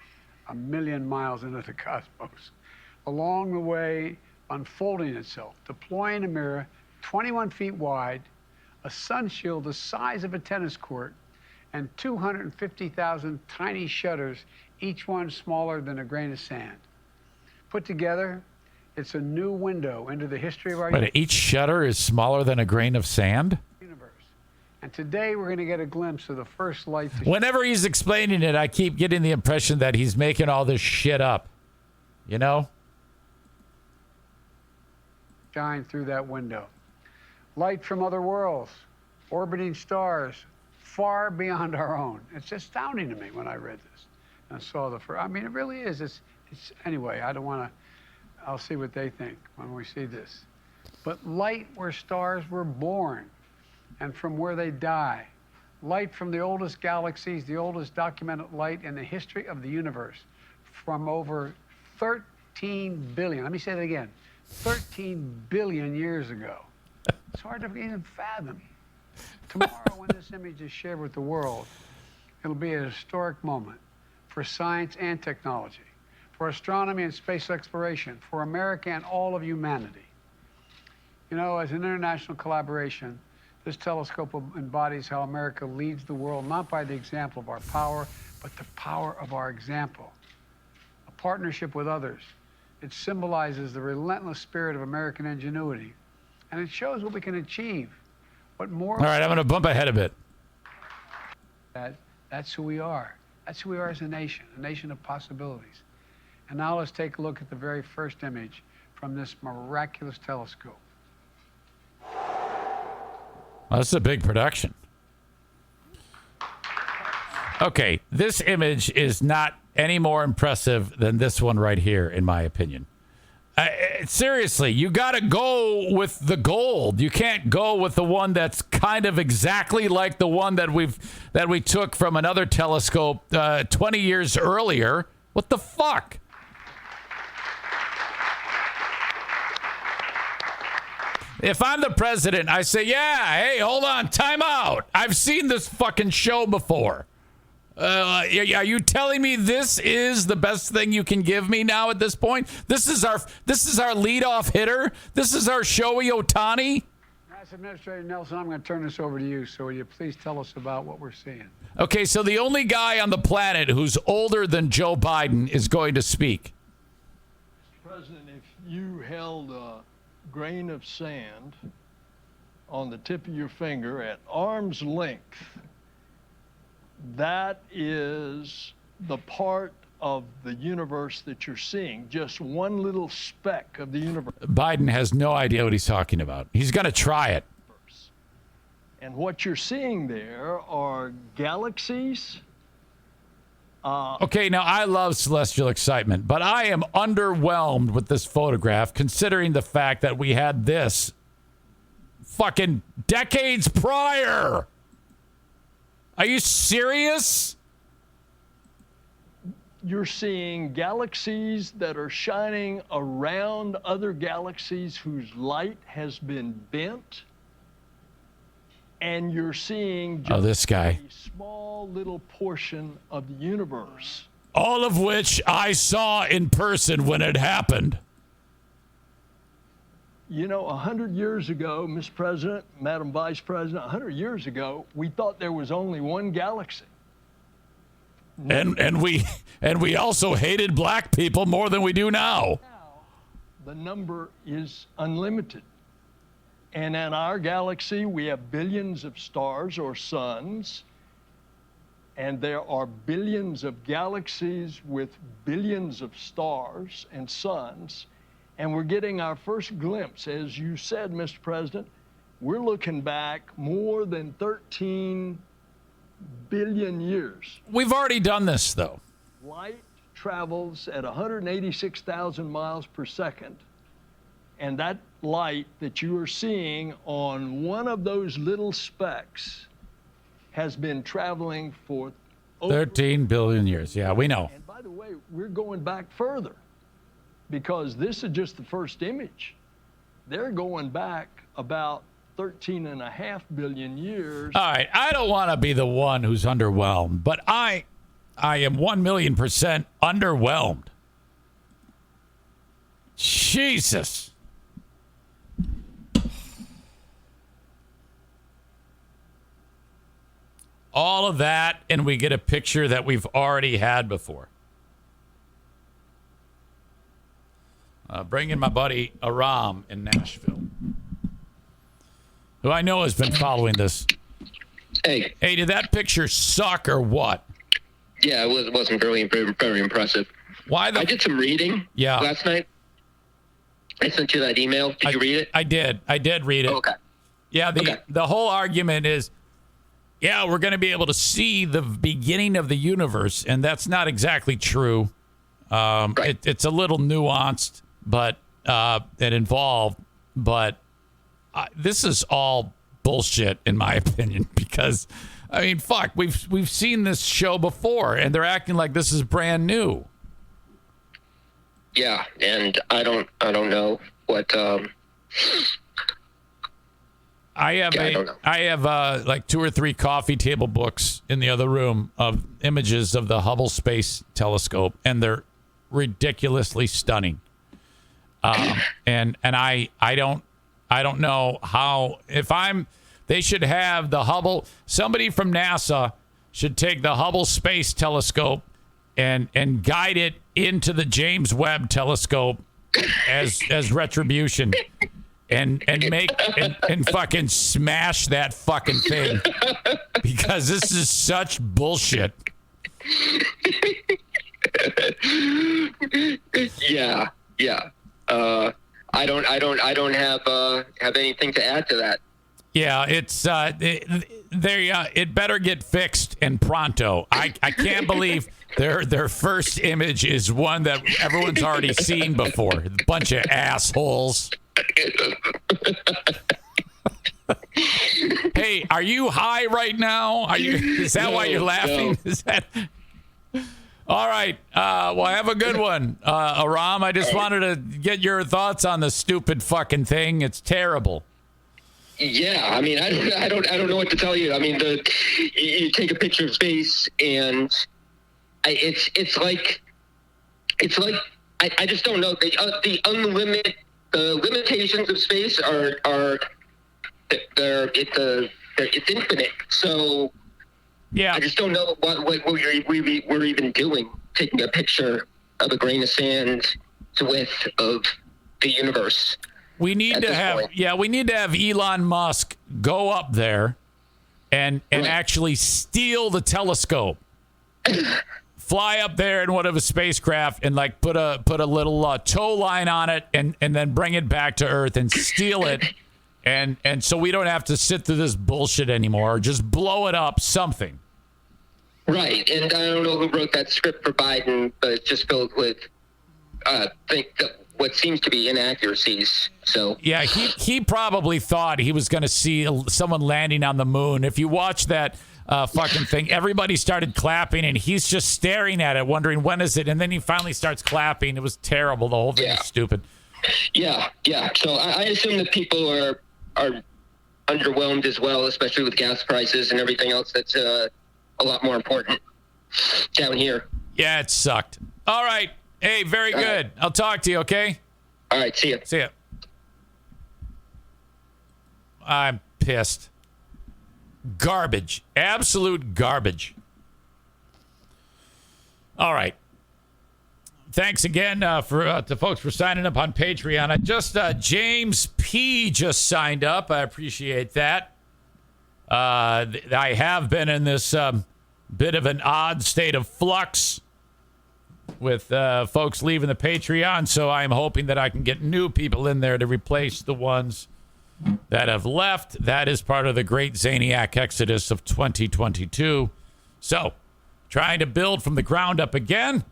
1 million miles into the cosmos. Along the way, unfolding itself, deploying a mirror 21 feet wide, a sun shield the size of a tennis court, and 250,000 tiny shutters, each one smaller than a grain of sand. Put together, it's a new window into the history of our But each shutter is smaller than a grain of sand? universe. And today we're going to get a glimpse of the first light to Whenever he's explaining it, I keep getting the impression that he's making all this shit up. You know? shine through that window. Light from other worlds, orbiting stars, far beyond our own. It's astounding to me when I read this and saw the first. I mean, it really is. It's anyway, I don't want to. I'll see what they think when we see this. But light where stars were born and from where they die. Light from the oldest galaxies, the oldest documented light in the history of the universe, from over 13 billion. Let me say that again. 13 billion years ago. It's hard to even fathom. Tomorrow, when this image is shared with the world, it'll be a historic moment for science and technology, for astronomy and space exploration, for America and all of humanity. You know, as an international collaboration, this telescope embodies how America leads the world, not by the example of our power, but the power of our example. A partnership with others. It symbolizes the relentless spirit of American ingenuity. And it shows what we can achieve. What more? All right, I'm going to bump ahead a bit. That's who we are. That's who we are as a nation of possibilities. And now let's take a look at the very first image from this miraculous telescope. Well, this is a big production. Okay, this image is not any more impressive than this one right here, in my opinion. Seriously, you got to go with the gold. You can't go with the one that's kind of exactly like the one that we took from another telescope 20 years earlier. What the fuck? If I'm the president, I say, yeah, hey, hold on, time out. I've seen this fucking show before. Are you telling me this is the best thing you can give me now at this point? This is our leadoff hitter. This is our Shohei Ohtani. Mass Administrator Nelson, I'm going to turn this over to you. So will you please tell us about what we're seeing? Okay, so the only guy on the planet who's older than Joe Biden is going to speak. Mr. President, if you held a grain of sand on the tip of your finger at arm's length, that is the part of the universe that you're seeing, just one little speck of the universe. Biden has no idea what he's talking about. He's going to try it. And what you're seeing there are galaxies. Okay, now I love celestial excitement, but I am underwhelmed with this photograph considering the fact that we had this fucking decades prior. Are you serious? You're seeing galaxies that are shining around other galaxies whose light has been bent. And you're seeing just this guy. a small little portion of the universe. All of which I saw in person when it happened. You know, 100 years ago, Mr. President, Madam Vice President, 100 years ago, we thought there was only one galaxy. And we also hated black people more than we do now. The number is unlimited. And in our galaxy, we have billions of stars or suns. And there are billions of galaxies with billions of stars and suns. And we're getting our first glimpse. As you said, Mr. President, we're looking back more than 13 billion years. We've already done this, though. Light travels at 186,000 miles per second. And that light that you are seeing on one of those little specks has been traveling for over 13 billion years. Yeah, we know. And by the way, we're going back further because this is just the first image. They're going back about 13.5 billion years. All right, I don't want to be the one who's underwhelmed, but I am 1,000,000% underwhelmed. Jesus. All of that, and we get a picture that we've already had before. Bring in my buddy Aram in Nashville, who I know has been following this. Hey, did that picture suck or what? Yeah, it wasn't very impressive. Why the? I did some reading last night. I sent you that email. Did you read it? I did read it. Okay. Yeah, the whole argument is, yeah, we're going to be able to see the beginning of the universe, and that's not exactly true. Right. It's a little nuanced, but and involved, but this is all bullshit in my opinion, because I mean, fuck, we've seen this show before, and they're acting like this is brand new. Yeah, and I don't know what. I have like 2 or 3 coffee table books in the other room of images of the Hubble Space Telescope, and they're ridiculously stunning. And I don't know how, they should have the Hubble, somebody from NASA should take the Hubble Space Telescope and guide it into the James Webb Telescope as retribution. And fucking smash that fucking thing, because this is such bullshit. Yeah. I don't have anything to add to that. Yeah, it's it better get fixed and pronto. I can't believe their first image is one that everyone's already seen before. A bunch of assholes. Hey, are you high right now? Is that why you're laughing? No. Is that all right? Well, have a good one, Aram. I just wanted to get your thoughts on the stupid fucking thing. It's terrible. Yeah, I mean, I don't know what to tell you. I mean, you take a picture of space, and it's like I just don't know. The limitations of space it's infinite. So yeah, I just don't know what we're even doing, taking a picture of a grain of sand to width of the universe. We need to have Elon Musk go up there and actually steal the telescope. Fly up there in one of his spacecraft and like put a little tow line on it and then bring it back to Earth and steal it, and so we don't have to sit through this bullshit anymore. Or just blow it up, something. Right, and I don't know who wrote that script for Biden, but it's just filled with what seems to be inaccuracies. So yeah, he probably thought he was going to see someone landing on the moon. If you watch that fucking thing, everybody started clapping, and he's just staring at it, wondering when is it, and then he finally starts clapping. It was terrible. The whole thing is stupid. Yeah. So I assume that people are underwhelmed as well, especially with gas prices and everything else that's a lot more important down here. Yeah, it sucked. All right. Hey, very good. I'll talk to you, okay? All right, see ya. See ya. I'm pissed. Garbage. Absolute garbage. All right. Thanks again to folks for signing up on Patreon. James P. just signed up. I appreciate that. I have been in this bit of an odd state of flux with folks leaving the Patreon, so I'm hoping that I can get new people in there to replace the ones that have left. That is part of the great Zaniac exodus of 2022. So, trying to build from the ground up again.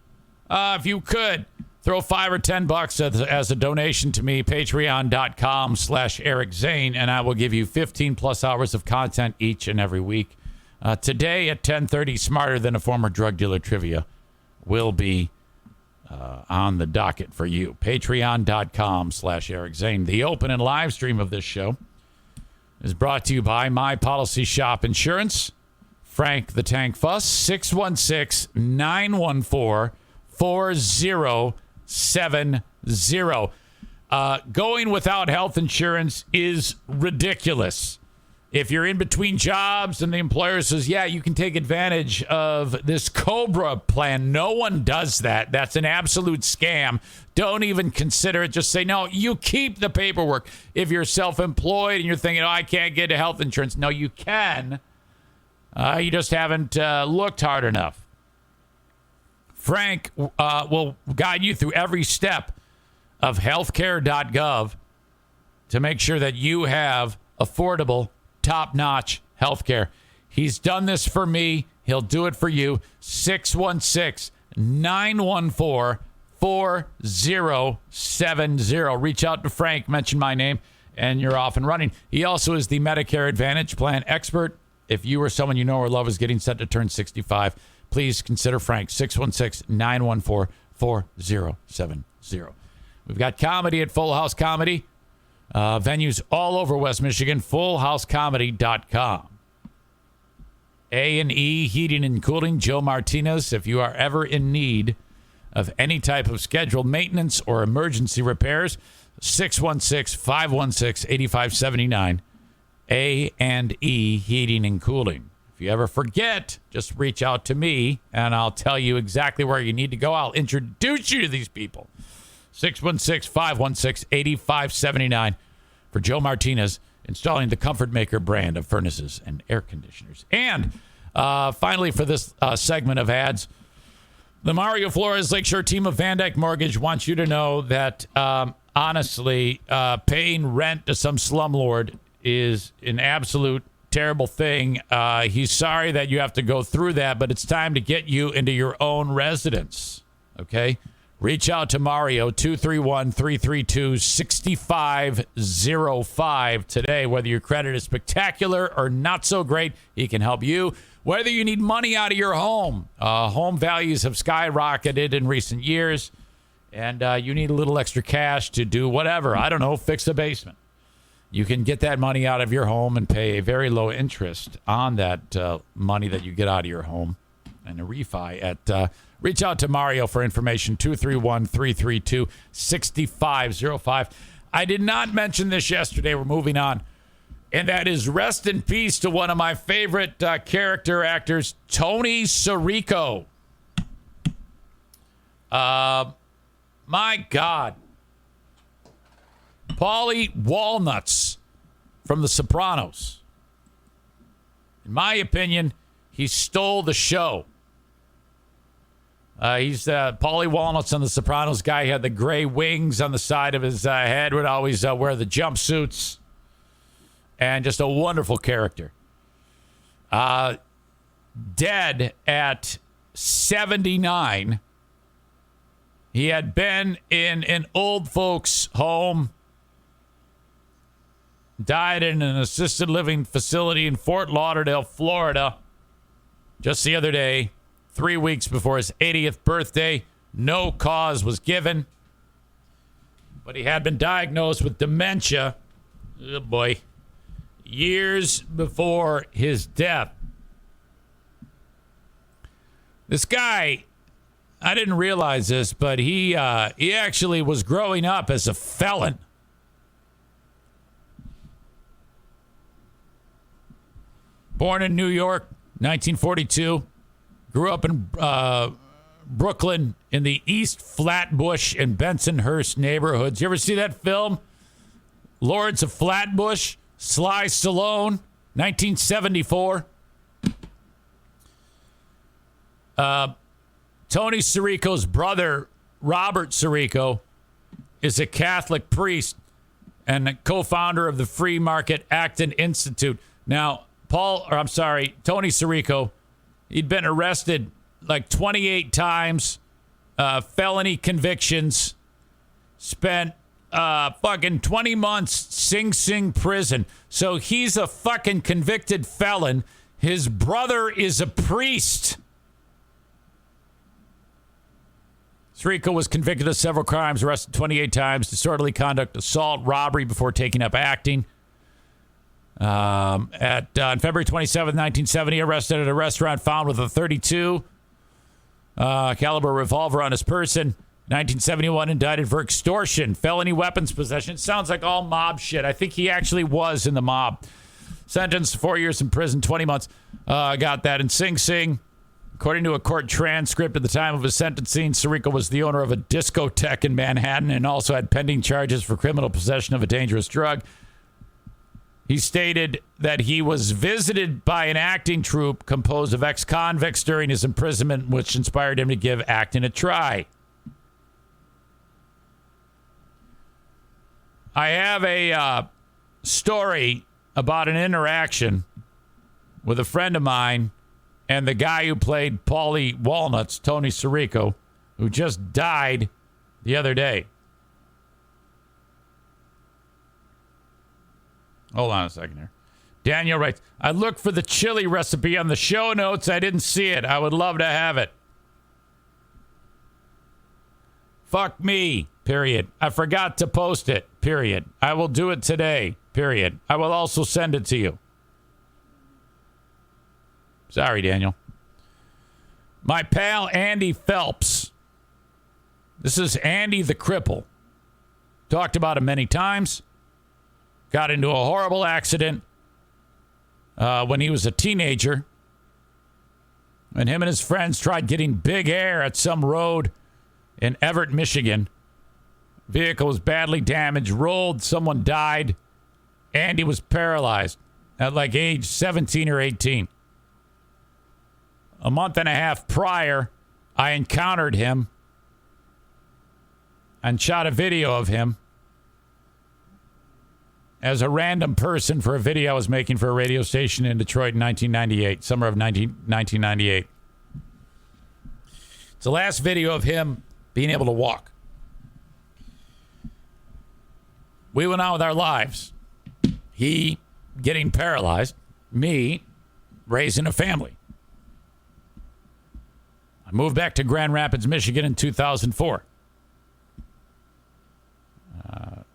If you could, throw $5 or $10 as a donation to me, patreon.com/Eric Zane, and I will give you 15 plus hours of content each and every week. Today at 10:30, Smarter Than a Former Drug Dealer Trivia will be on the docket for you. Patreon.com/Eric Zane. The open and live stream of this show is brought to you by My Policy Shop Insurance. Frank the Tank Fuss, 616-914-4070. Going without health insurance is ridiculous. If you're in between jobs and the employer says, yeah, you can take advantage of this COBRA plan, no one does that. That's an absolute scam. Don't even consider it. Just say, no, you keep the paperwork. If you're self-employed and you're thinking, I can't get health insurance. No, you can. You just haven't looked hard enough. Frank will guide you through every step of healthcare.gov to make sure that you have affordable, top-notch healthcare. He's done this for me. He'll do it for you. 616-914-4070. Reach out to Frank, mention my name, and you're off and running. He also is the Medicare Advantage plan expert. If you or someone you know or love is getting set to turn 65, please consider Frank. 616-914-4070. We've got comedy at Full House Comedy. Venues all over West Michigan. FullHouseComedy.com. A&E Heating and Cooling. Joe Martinez. If you are ever in need of any type of scheduled maintenance or emergency repairs, 616-516-8579. A&E Heating and Cooling. If you ever forget, just reach out to me, and I'll tell you exactly where you need to go. I'll introduce you to these people. 616-516-8579 for Joe Martinez, installing the Comfort Maker brand of furnaces and air conditioners. And finally, for this segment of ads, the Mario Flores Lakeshore team of Van Dyke Mortgage wants you to know that, honestly, paying rent to some slumlord is an absolute terrible thing. He's sorry that you have to go through that, but it's time to get you into your own residence. Okay? Reach out to Mario, 231-332-6505 today. Whether your credit is spectacular or not so great, he can help you. Whether you need money out of your home, home values have skyrocketed in recent years, and you need a little extra cash to do whatever. I don't know, fix a basement. You can get that money out of your home and pay a very low interest on that money that you get out of your home and a refi at reach out to Mario for information, 231-332-6505. I did not mention this yesterday. We're moving on. And that is rest in peace to one of my favorite character actors, Tony Sirico. My God. Paulie Walnuts from The Sopranos. In my opinion, he stole the show. He's Paulie Walnuts on The Sopranos guy. He had the gray wings on the side of his head, would always wear the jumpsuits. And just a wonderful character. Dead at 79. He had been in an old folks' home. Died in an assisted living facility in Fort Lauderdale, Florida. Just the other day, 3 weeks before his 80th birthday. No cause was given. But he had been diagnosed with dementia. Oh boy. Years before his death. This guy, I didn't realize this, but he actually was growing up as a felon. Born in New York, 1942. Grew up in Brooklyn in the East Flatbush and Bensonhurst neighborhoods. You ever see that film? Lords of Flatbush? Sly Stallone, 1974. Tony Sirico's brother, Robert Sirico, is a Catholic priest and a co-founder of the Free Market Acton Institute. Now, Tony Sirico, he'd been arrested like 28 times, felony convictions, spent fucking 20 months Sing Sing prison. So he's a fucking convicted felon. His brother is a priest. Sirico was convicted of several crimes, arrested 28 times, disorderly conduct, assault, robbery before taking up acting. On February 27, 1970, arrested at a restaurant, found with a .32 caliber revolver on his person. 1971, indicted for extortion, felony weapons possession. Sounds like all mob shit. I think he actually was in the mob. Sentenced to 4 years in prison, 20 months. Got that in Sing Sing. According to a court transcript, at the time of his sentencing, Sirico was the owner of a discotheque in Manhattan and also had pending charges for criminal possession of a dangerous drug. He stated that he was visited by an acting troupe composed of ex-convicts during his imprisonment, which inspired him to give acting a try. I have a story about an interaction with a friend of mine and the guy who played Paulie Walnuts, Tony Sirico, who just died the other day. Hold on a second here. Daniel writes, I looked for the chili recipe on the show notes. I didn't see it. I would love to have it. Fuck me. Period. I forgot to post it. Period. I will do it today. Period. I will also send it to you. Sorry, Daniel. My pal Andy Phelps. This is Andy the Cripple. Talked about him many times. Got into a horrible accident when he was a teenager. And him and his friends tried getting big air at some road in Everett, Michigan. Vehicle was badly damaged, rolled, someone died. Andy was paralyzed at like age 17 or 18. A month and a half prior, I encountered him and shot a video of him as a random person for a video I was making for a radio station in Detroit in 1998, summer of 1998. It's the last video of him being able to walk. We went on with our lives. He getting paralyzed, me raising a family. I moved back to Grand Rapids, Michigan in 2004. A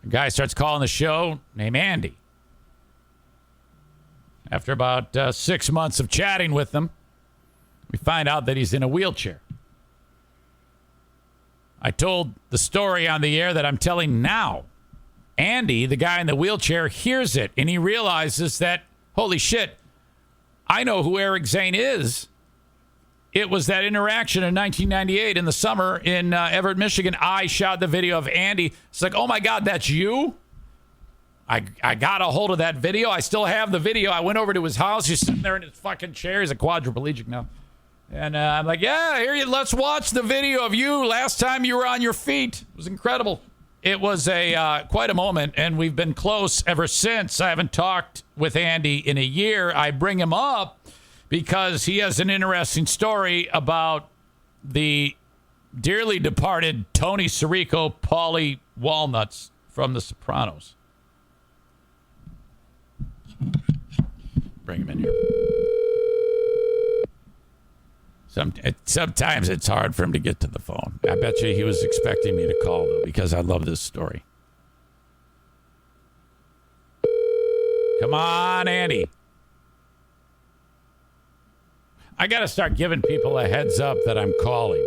guy starts calling the show named Andy. After about 6 months of chatting with him, we find out that he's in a wheelchair. I told the story on the air that I'm telling now. Andy, the guy in the wheelchair, hears it, and he realizes that, holy shit, I know who Eric Zane is. It was that interaction in 1998 in the summer in Everett, Michigan. I shot the video of Andy. It's like, oh, my God, that's you? I got a hold of that video. I still have the video. I went over to his house. He's sitting there in his fucking chair. He's a quadriplegic now. And I'm like, yeah, here you. Let's watch the video of you last time you were on your feet. It was incredible. It was quite a moment, and we've been close ever since. I haven't talked with Andy in a year. I bring him up because he has an interesting story about the dearly departed Tony Sirico, Paulie Walnuts from The Sopranos. Bring him in here. Sometimes it's hard for him to get to the phone. I bet you he was expecting me to call, though, because I love this story. Come on, Andy. I got to start giving people a heads up that I'm calling.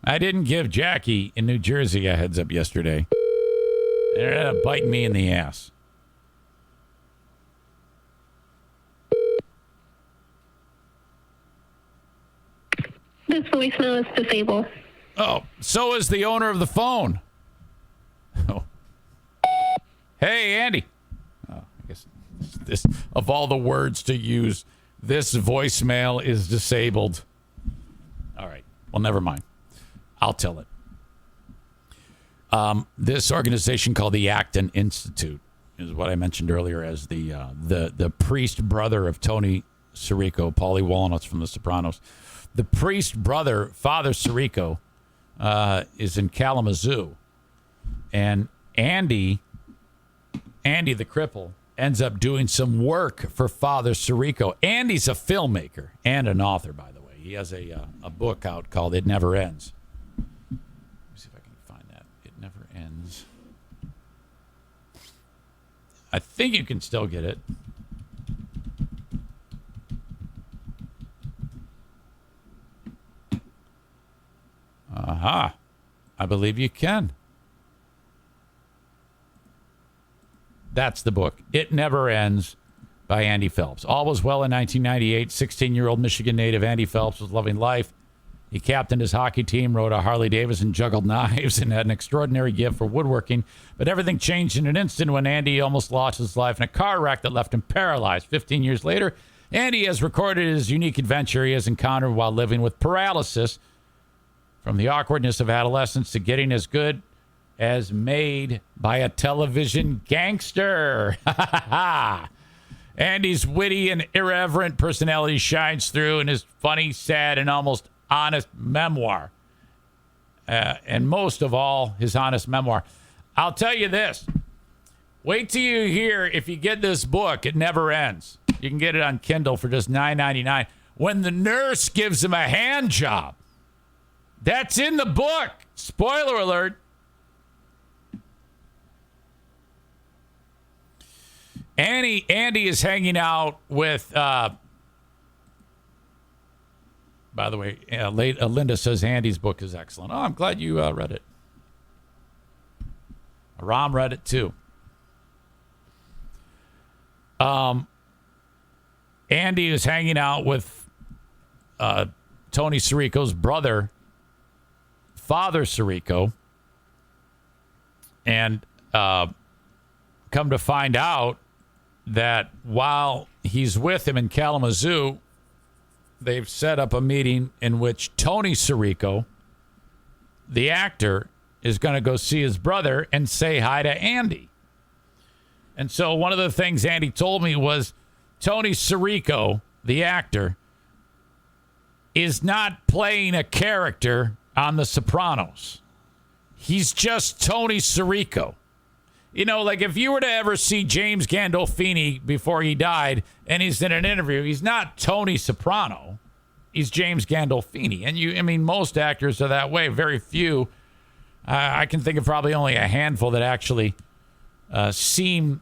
I didn't give Jackie in New Jersey a heads up yesterday. It ended up biting me in the ass. This voicemail is disabled. Oh, so is the owner of the phone. Oh. Hey, Andy. Oh, I guess this of all the words to use, this voicemail is disabled. All right. Well, never mind. I'll tell it. This organization called the Acton Institute is what I mentioned earlier as the priest brother of Tony Sirico, Paulie Walnuts from The Sopranos. The priest brother, Father Sirico, is in Kalamazoo. And Andy the cripple, ends up doing some work for Father Sirico. Andy's a filmmaker and an author, by the way. He has a book out called It Never Ends. Let me see if I can find that. It Never Ends. I think you can still get it. Aha. I believe you can. That's the book. It Never Ends by Andy Phelps. All was well in 1998. 16-year-old Michigan native Andy Phelps was loving life. He captained his hockey team, rode a Harley Davidson, juggled knives, and had an extraordinary gift for woodworking. But everything changed in an instant when Andy almost lost his life in a car wreck that left him paralyzed. 15 years later, Andy has recorded his unique adventure he has encountered while living with paralysis. From the awkwardness of adolescence to getting as good as made by a television gangster. Andy's witty and irreverent personality shines through in his funny, sad, and almost honest memoir. And most of all, his honest memoir. I'll tell you this. Wait till you hear, if you get this book, It Never Ends. You can get it on Kindle for just $9.99. When the nurse gives him a hand job. That's in the book. Spoiler alert. Andy is hanging out with. By the way, Linda says Andy's book is excellent. Oh, I'm glad you read it. Ram read it too. Andy is hanging out with Tony Sirico's brother, Father Sirico, and come to find out that while he's with him in Kalamazoo, they've set up a meeting in which Tony Sirico, the actor, is going to go see his brother and say hi to Andy. And so one of the things Andy told me was Tony Sirico, the actor, is not playing a character on The Sopranos. He's just Tony Sirico. You know, like if you were to ever see James Gandolfini before he died and he's in an interview, he's not Tony Soprano. He's James Gandolfini. And most actors are that way. Very few. I can think of probably only a handful that actually seem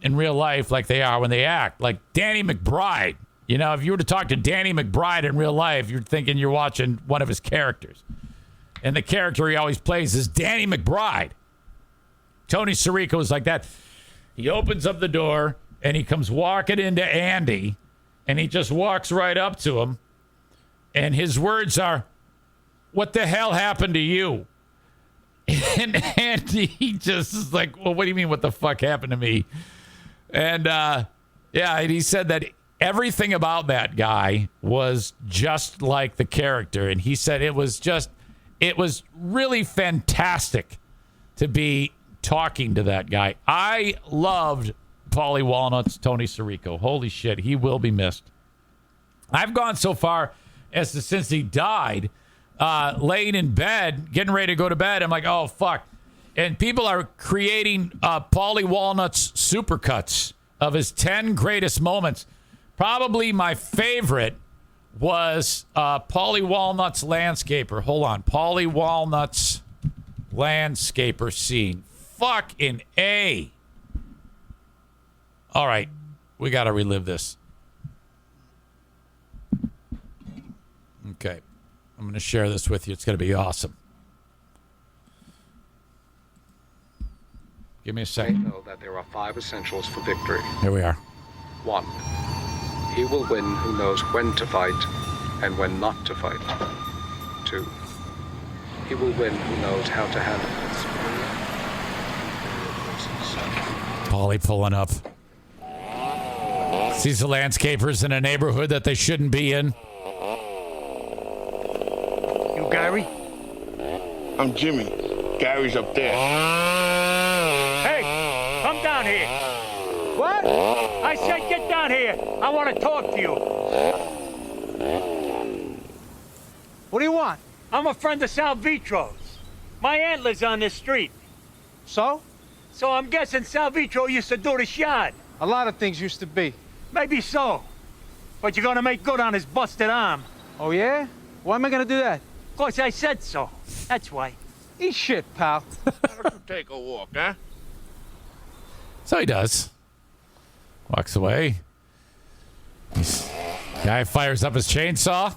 in real life like they are when they act. Like Danny McBride. You know, if you were to talk to Danny McBride in real life, you're thinking you're watching one of his characters. And the character he always plays is Danny McBride. Tony Sirico is like that. He opens up the door and he comes walking into Andy and he just walks right up to him. And his words are, "What the hell happened to you?" And Andy just is like, "Well, what do you mean what the fuck happened to me?" And and he said that everything about that guy was just like the character. And he said it was really fantastic to be talking to that guy. I loved Paulie Walnut's Tony Sirico. Holy shit, he will be missed. I've gone so far as to, since he died, laying in bed, getting ready to go to bed, I'm like, oh, fuck. And people are creating Paulie Walnut's supercuts of his 10 greatest moments. Probably my favorite was Paulie Walnut's landscaper. Hold on. Paulie Walnut's landscaper scene. Fucking A. All right. We got to relive this. Okay. I'm going to share this with you. It's going to be awesome. Give me a second. I know that there are 5 essentials for victory. Here we are. 1. He will win who knows when to fight and when not to fight. 2. He will win who knows how to handle it. Paulie pulling up. Sees the landscapers in a neighborhood that they shouldn't be in. You Gary? I'm Jimmy. Gary's up there. Hey, come down here. What? I said get down here. I want to talk to you. What do you want? I'm a friend of Sal Vitro's. My aunt lives on this street. So? So I'm guessing Sal Vitro used to do the shot. A lot of things used to be. Maybe so. But you're gonna make good on his busted arm. Oh, yeah? Why am I gonna do that? Of course, I said so. That's why. Eat shit, pal. Why don't you take a walk, huh? So he does. Walks away. Guy fires up his chainsaw.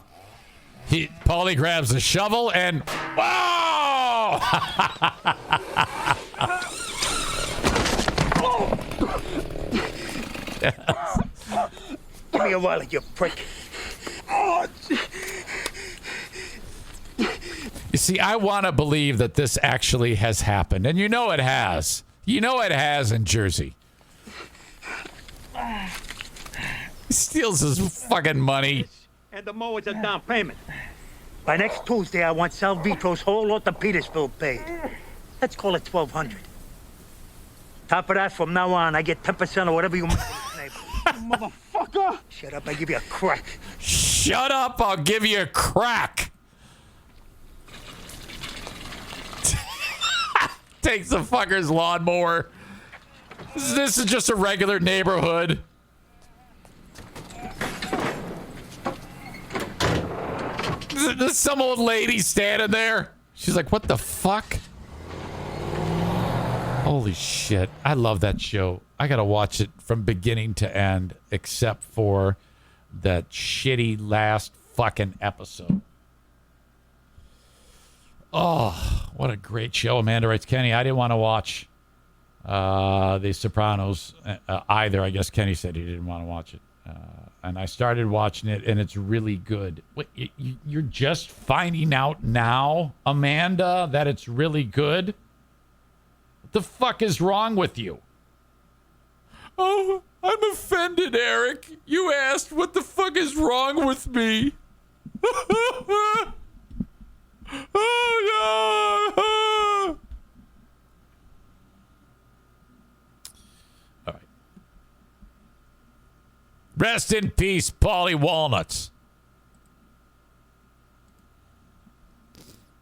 Paulie grabs a shovel and whoa! Yes. Give me a wallet, you prick. You see, I want to believe that this actually has happened. And you know it has. You know it has in Jersey. He steals his fucking money. And the mower's a down payment. By next Tuesday, I want Sal Vitro's whole lot of Petersville paid. Let's call it $1,200. Top of that, from now on, I get 10% of whatever you make in this neighborhood. Motherfucker! Shut up, I give you a crack. Shut up, I'll give you a crack. Takes the fucker's lawnmower. This is just a regular neighborhood. There's some old lady standing there. She's like, what the fuck? Holy shit. I love that show. I got to watch it from beginning to end, except for that shitty last fucking episode. Oh, what a great show. Amanda writes, Kenny, I didn't want to watch The Sopranos either. I guess Kenny said he didn't want to watch it. And I started watching it, and it's really good. Wait, you're just finding out now, Amanda, that it's really good? What the fuck is wrong with you? Oh, I'm offended, Eric. You asked what the fuck is wrong with me. Oh, no. All right. Rest in peace, Paulie Walnuts.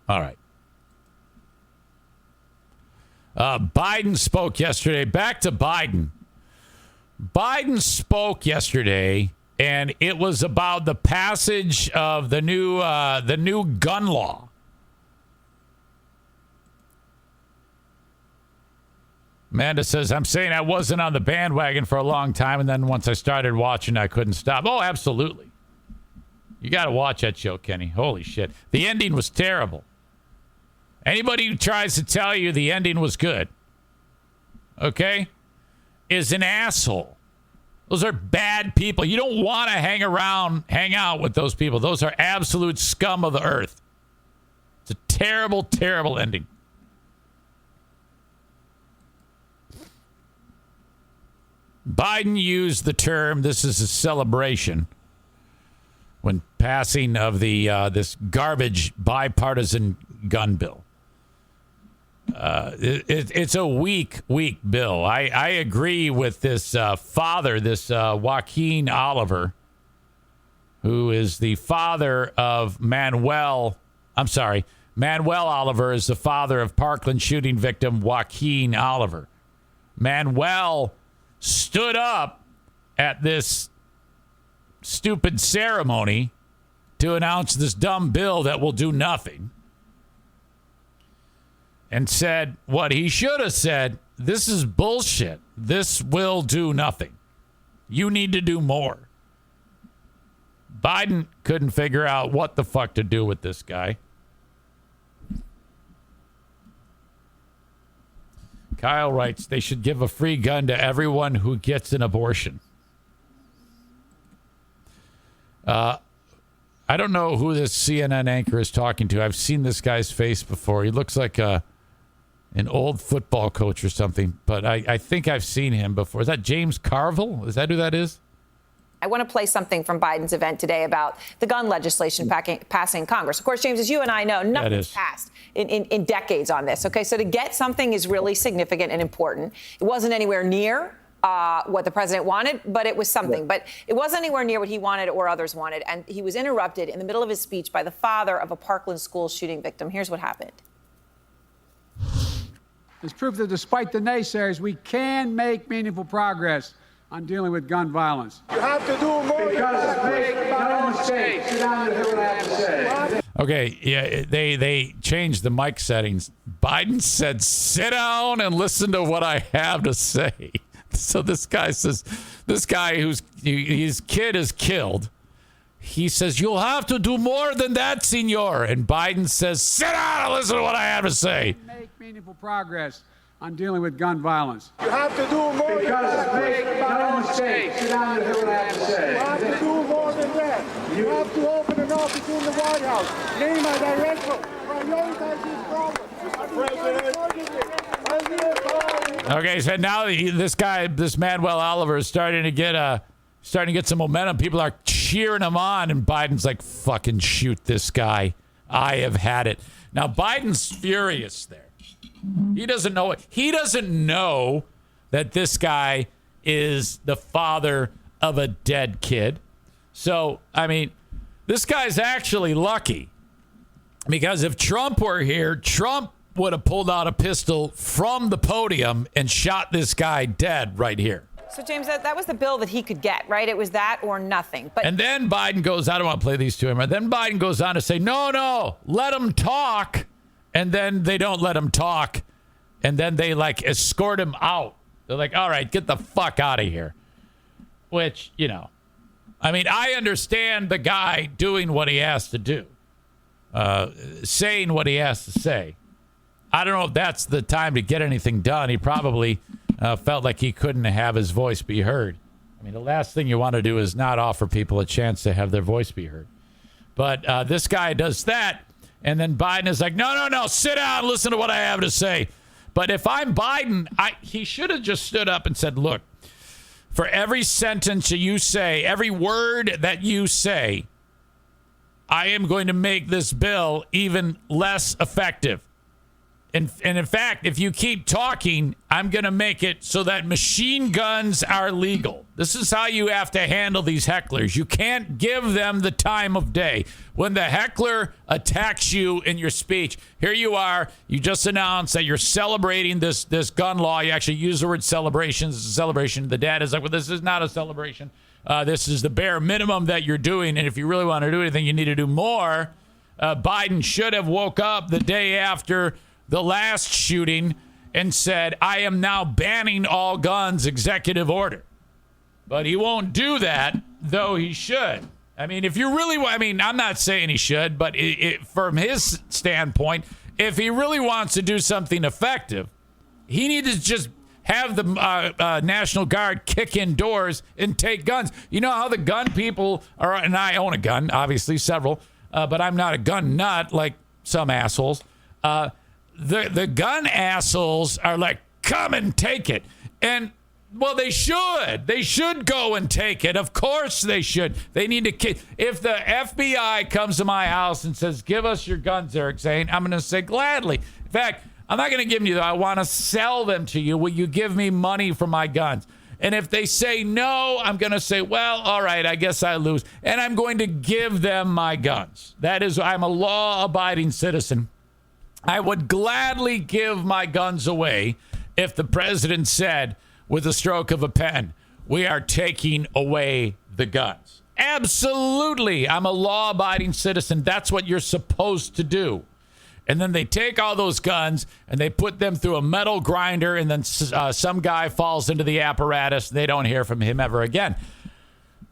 All right. Biden spoke yesterday. Back to Biden. Biden spoke yesterday, and it was about the passage of the new gun law. Amanda says, I'm saying I wasn't on the bandwagon for a long time, and then once I started watching, I couldn't stop. Oh, absolutely. You got to watch that show, Kenny. Holy shit. The ending was terrible. Anybody who tries to tell you the ending was good, okay, is an asshole. Those are bad people. You don't want to hang out with those people. Those are absolute scum of the earth. It's a terrible, terrible ending. Biden used the term, this is a celebration, when passing of the this garbage bipartisan gun bill. It's a weak bill. I agree with this father, this Joaquin Oliver, who is the father of Manuel Oliver is the father of Parkland shooting victim Joaquin Oliver. Manuel stood up at this stupid ceremony to announce this dumb bill that will do nothing, and said what he should have said: this is bullshit. This will do nothing. You need to do more. Biden couldn't figure out what the fuck to do with this guy. Kyle writes, they should give a free gun to everyone who gets an abortion. I don't know who this CNN anchor is talking to. I've seen this guy's face before. He looks like an old football coach or something, but I think I've seen him before. Is that James Carville? Is that who that is? I want to play something from Biden's event today about the gun legislation passing Congress. Of course, James, as you and I know, nothing's passed in decades on this. Okay, so to get something is really significant and important. It wasn't anywhere near what the president wanted, but it was something. Yeah. But it wasn't anywhere near what he wanted or others wanted. And he was interrupted in the middle of his speech by the father of a Parkland school shooting victim. Here's what happened. It's proof that despite the naysayers, we can make meaningful progress on dealing with gun violence. You have to do more because make no mistake. Sit down and hear what I have to say. Okay, yeah, they changed the mic settings. Biden said, sit down and listen to what I have to say. So this guy says, this guy his kid is killed. He says, you'll have to do more than that, senor. And Biden says, sit down and listen to what I have to say. Make meaningful progress on dealing with gun violence. You have to do more because make no mistake. Sit down and hear what I have to say. You have to do more than that. You have to open an office in the White House. Name a director. Prioritize this problem. Okay, so now this Manuel Oliver is starting to get some momentum. People are cheering him on, and Biden's like, fucking shoot this guy. I have had it. Now, Biden's furious there. He doesn't know it. He doesn't know that this guy is the father of a dead kid. So, I mean, this guy's actually lucky, because if Trump were here, Trump would have pulled out a pistol from the podium and shot this guy dead right here. So, James, that was the bill that he could get, right? It was that or nothing. And then Biden goes, I don't want to play these to him. And then Biden goes on to say, no, let him talk. And then they don't let him talk. And then they like escort him out. They're like, all right, get the fuck out of here. Which, you know, I mean, I understand the guy doing what he has to do, saying what he has to say. I don't know if that's the time to get anything done. He probably felt like he couldn't have his voice be heard. I mean, the last thing you want to do is not offer people a chance to have their voice be heard. But this guy does that, and then Biden is like, no, sit down, listen to what I have to say. But if I'm Biden, he should have just stood up and said, look, for every sentence you say, every word that you say, I am going to make this bill even less effective. And in fact, if you keep talking, I'm going to make it so that machine guns are legal. This is how you have to handle these hecklers. You can't give them the time of day. When the heckler attacks you in your speech, here you are. You just announced that you're celebrating this gun law. You actually use the word celebrations. It's a celebration. The dad is like, well, this is not a celebration. This is the bare minimum that you're doing. And if you really want to do anything, you need to do more. Biden should have woke up the day after the last shooting and said, I am now banning all guns, executive order. But he won't do that, though he should. I mean, if you really want, I mean, I'm not saying he should, but from his standpoint, if he really wants to do something effective, he needs to just have the National Guard kick in doors and take guns. You know how the gun people are, and I own a gun, obviously, several, but I'm not a gun nut like some assholes. The gun assholes are like, come and take it. And, well, they should. They should go and take it. Of course they should. They need to. If the FBI comes to my house and says, give us your guns, Eric Zane, I'm going to say gladly. In fact, I'm not going to give them to you. I want to sell them to you. Will you give me money for my guns? And if they say no, I'm going to say, well, all right, I guess I lose. And I'm going to give them my guns. That is, I'm a law-abiding citizen. I would gladly give my guns away if the president said, with a stroke of a pen, we are taking away the guns. Absolutely. I'm a law-abiding citizen. That's what you're supposed to do. And then they take all those guns and they put them through a metal grinder, and then some guy falls into the apparatus. They don't hear from him ever again.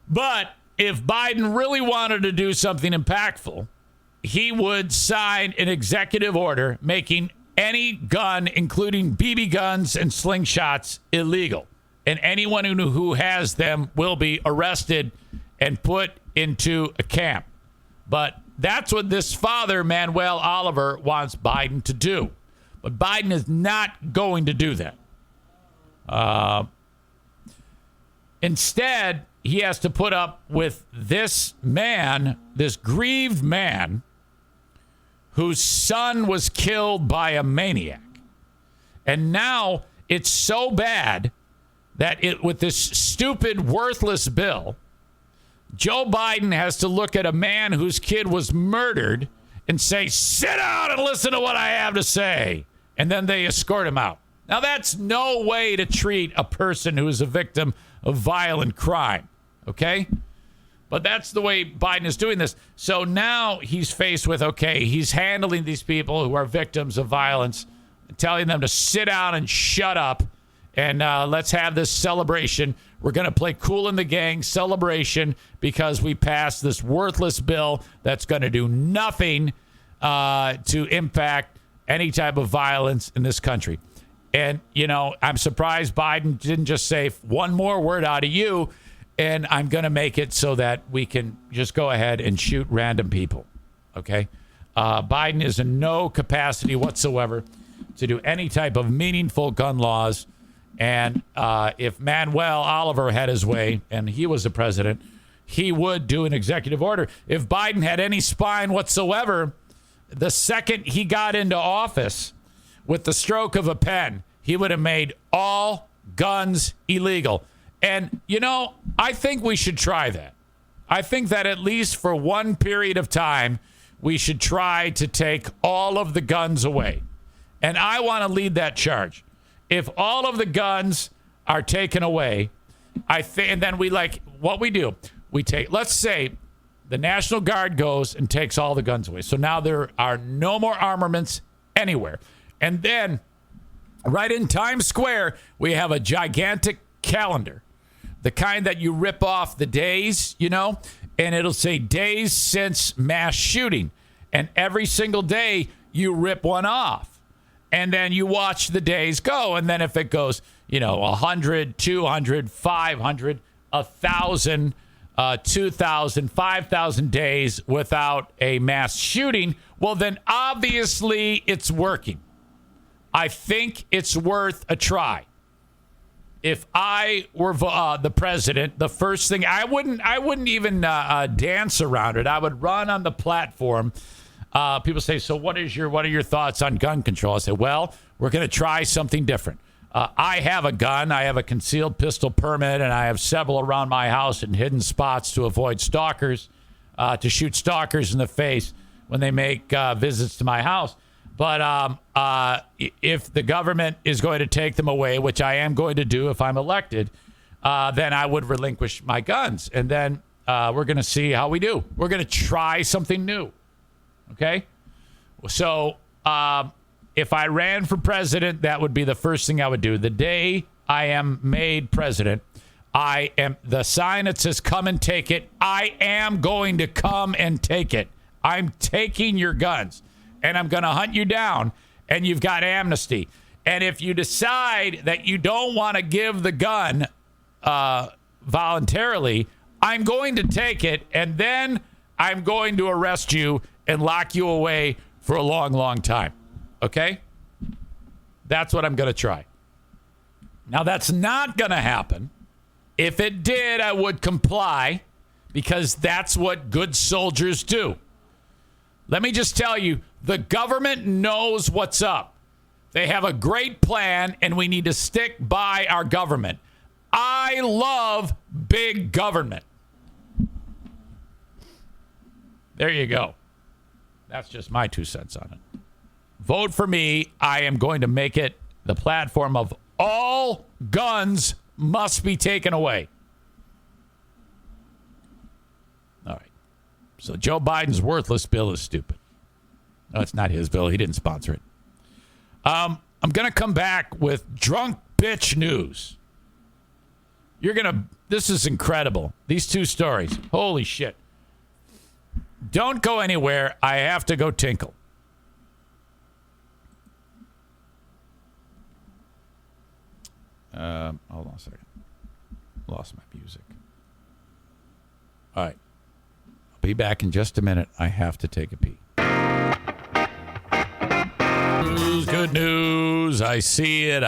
But if Biden really wanted to do something impactful, he would sign an executive order making any gun, including BB guns and slingshots, illegal. And anyone who has them will be arrested and put into a camp. But that's what this father, Manuel Oliver, wants Biden to do. But Biden is not going to do that. Instead, he has to put up with this man, this grieved man, whose son was killed by a maniac. And now it's so bad that with this stupid, worthless bill, Joe Biden has to look at a man whose kid was murdered and say, sit down and listen to what I have to say. And then they escort him out. Now, that's no way to treat a person who is a victim of violent crime. Okay? But that's the way Biden is doing this. So now he's faced with, okay, he's handling these people who are victims of violence, telling them to sit down and shut up, and let's have this celebration. We're going to play Kool and the Gang celebration because we passed this worthless bill that's going to do nothing to impact any type of violence in this country. And, you know, I'm surprised Biden didn't just say one more word out of you, and I'm going to make it so that we can just go ahead and shoot random people. Okay? Biden is in no capacity whatsoever to do any type of meaningful gun laws. And if Manuel Oliver had his way and he was the president, he would do an executive order. If Biden had any spine whatsoever, the second he got into office, with the stroke of a pen, he would have made all guns illegal. And, you know, I think we should try that. I think that at least for one period of time, we should try to take all of the guns away. And I want to lead that charge. If all of the guns are taken away, and then what we do, we take, let's say the National Guard goes and takes all the guns away. So now there are no more armaments anywhere. And then Right in Times Square, we have a gigantic calendar, the kind that you rip off the days, and it'll say days since mass shooting. And every single day you rip one off. And then you watch the days go. And then if it goes, 100, 200, 500, 1,000, 2,000, 5,000 days without a mass shooting, well, then obviously it's working. I think it's worth a try. If I were the president, the first thing I wouldn't even dance around it. I would run on the platform. People say, so what are your thoughts on gun control? I say, well, we're going to try something different. I have a gun. I have a concealed pistol permit, and I have several around my house in hidden spots to avoid stalkers, to shoot stalkers in the face when they make visits to my house. But if the government is going to take them away, which I am going to do if I'm elected, then I would relinquish my guns. And then we're going to see how we do. We're going to try something new. Okay? So if I ran for president, that would be the first thing I would do. The day I am made president, the sign that says come and take it, I am going to come and take it. I'm taking your guns. And I'm going to hunt you down, and you've got amnesty. And if you decide that you don't want to give the gun voluntarily, I'm going to take it, and then I'm going to arrest you and lock you away for a long, long time. Okay? That's what I'm going to try. Now, that's not going to happen. If it did, I would comply, because that's what good soldiers do. Let me just tell you, the government knows what's up. They have a great plan, and we need to stick by our government. I love big government. There you go. That's just my 2 cents on it. Vote for me. I am going to make it the platform of all guns must be taken away. All right. So Joe Biden's worthless bill is stupid. No, it's not his bill. He didn't sponsor it. I'm going to come back with drunk bitch news. This is incredible. These 2 stories. Holy shit. Don't go anywhere. I have to go tinkle. Hold on a second. Lost my music. All right. I'll be back in just a minute. I have to take a pee. Good news. I see it.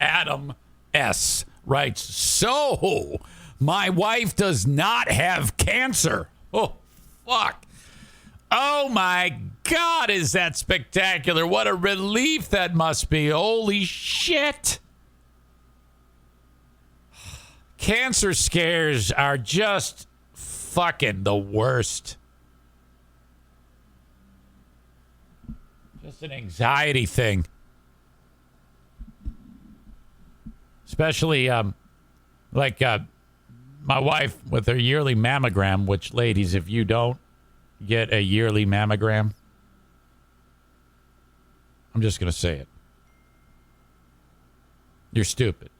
Adam S. writes, so my wife does not have cancer. Oh, fuck. Oh, my God, is that spectacular. What a relief that must be. Holy shit. Cancer scares are just fucking the worst. Just an anxiety thing. Especially my wife with her yearly mammogram, which, ladies, if you don't get a yearly mammogram, I'm just going to say it. You're stupid.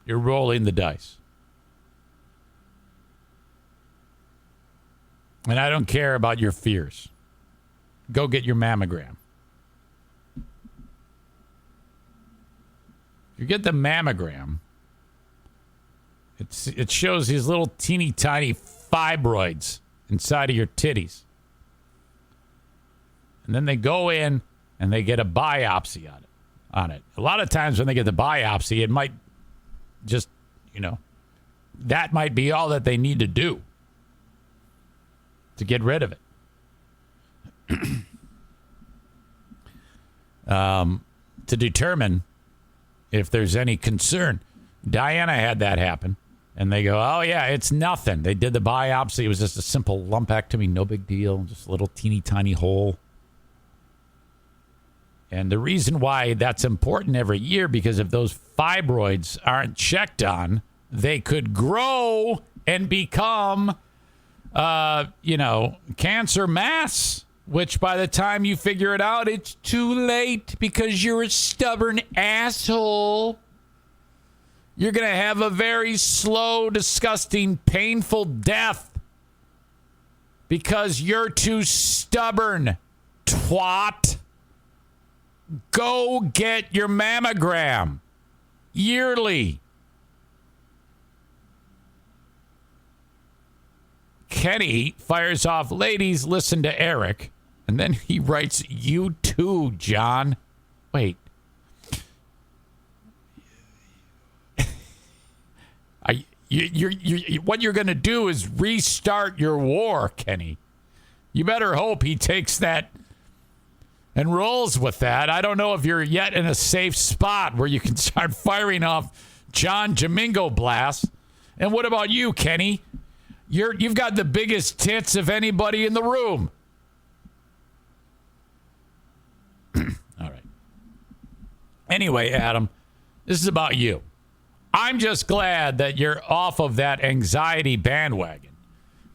You're rolling the dice. And I don't care about your fears. Go get your mammogram. If you get the mammogram, it shows these little teeny tiny fibroids inside of your titties. And then they go in and they get a biopsy on it. A lot of times when they get the biopsy, it might just, that might be all that they need to do to get rid of it. To determine if there's any concern. Diana had that happen. And they go, oh, yeah, it's nothing. They did the biopsy. It was just a simple lumpectomy. No big deal. Just a little teeny tiny hole. And the reason why that's important every year, because if those fibroids aren't checked on, they could grow and become, cancer mass. which by the time you figure it out, it's too late because you're a stubborn asshole. You're going to have a very slow, disgusting, painful death because you're too stubborn, twat. Go get your mammogram yearly. Kenny fires off, ladies, listen to Eric. And then he writes, you too, John. Wait. What you're going to do is restart your war, Kenny. You better hope he takes that and rolls with that. I don't know if you're yet in a safe spot where you can start firing off John Jamingo blasts. And what about you, Kenny? You've got the biggest tits of anybody in the room. All right. Anyway, Adam, this is about you. I'm just glad that you're off of that anxiety bandwagon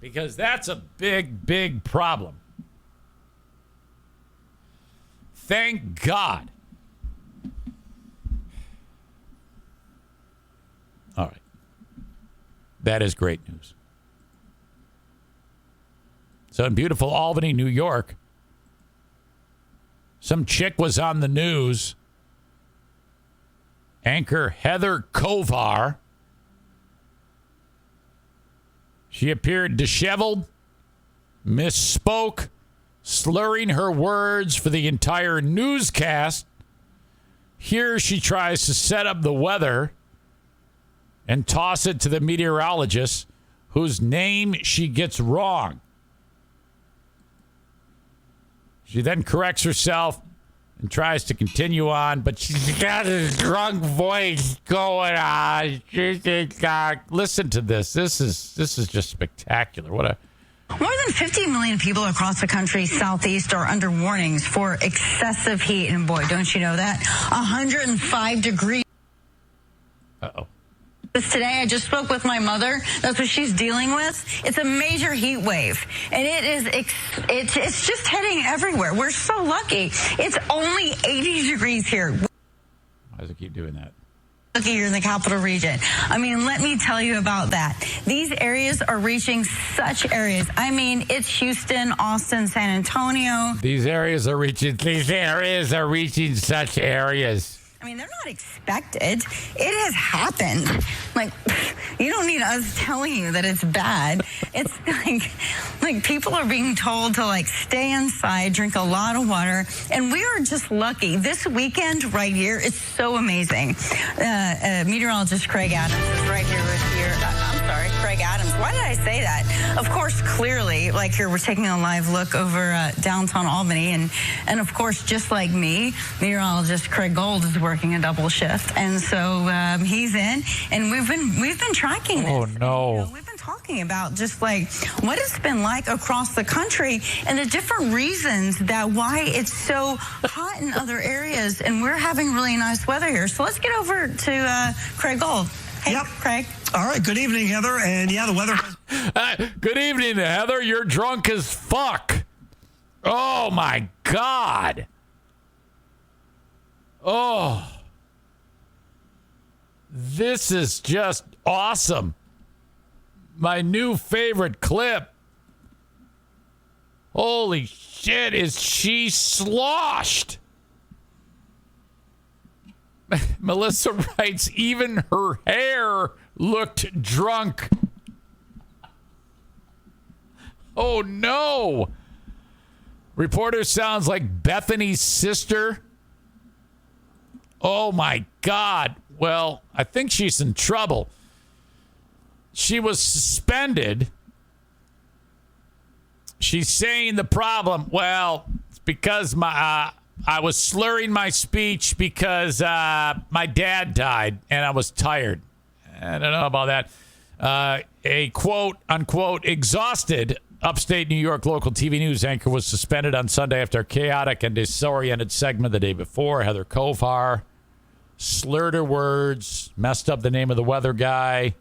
because that's a big, big problem. Thank God. All right. That is great news. So in beautiful Albany, New York, some chick was on the news. Anchor Heather Kovar. She appeared disheveled, misspoke, slurring her words for the entire newscast. Here she tries to set up the weather and toss it to the meteorologist whose name she gets wrong. She then corrects herself and tries to continue on, but she's got a drunk voice going on. Listen to this. This is just spectacular. What a... More than 50 million people across the country southeast are under warnings for excessive heat. And boy, don't you know that? 105 degrees. Uh-oh. Today, I just spoke with my mother. That's what she's dealing with. It's a major heat wave, and it's just heading everywhere. We're so lucky. It's only 80 degrees here. Why does it keep doing that? Lucky you're in the capital region. I mean, let me tell you about that. These areas are reaching such areas. I mean, it's Houston, Austin, San Antonio. These areas are reaching such areas. I mean, they're not expected. It has happened. Like, you don't need us telling you that it's bad. It's like people are being told to like stay inside, drink a lot of water, and we are just lucky. This weekend right here is so amazing. Meteorologist Craig Adams is right here with Craig Adams. Why did I say that? Of course, clearly, like here, we're taking a live look over downtown Albany, and of course, just like me, meteorologist Craig Gold is working a double shift, and so he's in, and we've been tracking this. Oh no! We've been talking about just like what it's been like across the country and the different reasons that why it's so hot in other areas, and we're having really nice weather here. So let's get over to Craig Gold. Hey, yep. Craig. All right. Good evening, Heather. And yeah, the weather. Good evening, Heather. You're drunk as fuck. Oh my God. Oh, this is just awesome. My new favorite clip. Holy shit, is she sloshed? Melissa writes, even her hair looked drunk. Oh no. Reporter sounds like Bethany's sister. Oh my God. Well, I think she's in trouble. She was suspended. She's saying the problem, well, it's because I was slurring my speech because my dad died and I was tired. I don't know about that. A quote unquote exhausted upstate New York local TV news anchor was suspended on Sunday after a chaotic and disoriented segment the day before. Heather Kovar slurred her words, messed up the name of the weather guy.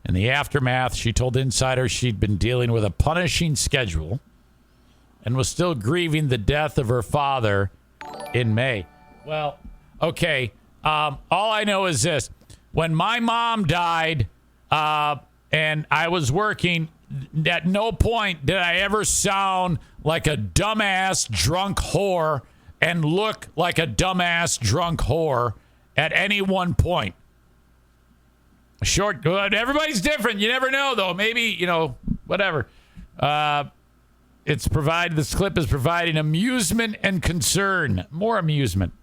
In the aftermath, she told insiders she'd been dealing with a punishing schedule and was still grieving the death of her father in May. Well, okay. All I know is this. When my mom died and I was working, at no point did I ever sound like a dumbass drunk whore and look like a dumbass drunk whore at any one point. Short, good. Everybody's different. You never know, though. Maybe, whatever. This clip is providing amusement and concern. More amusement.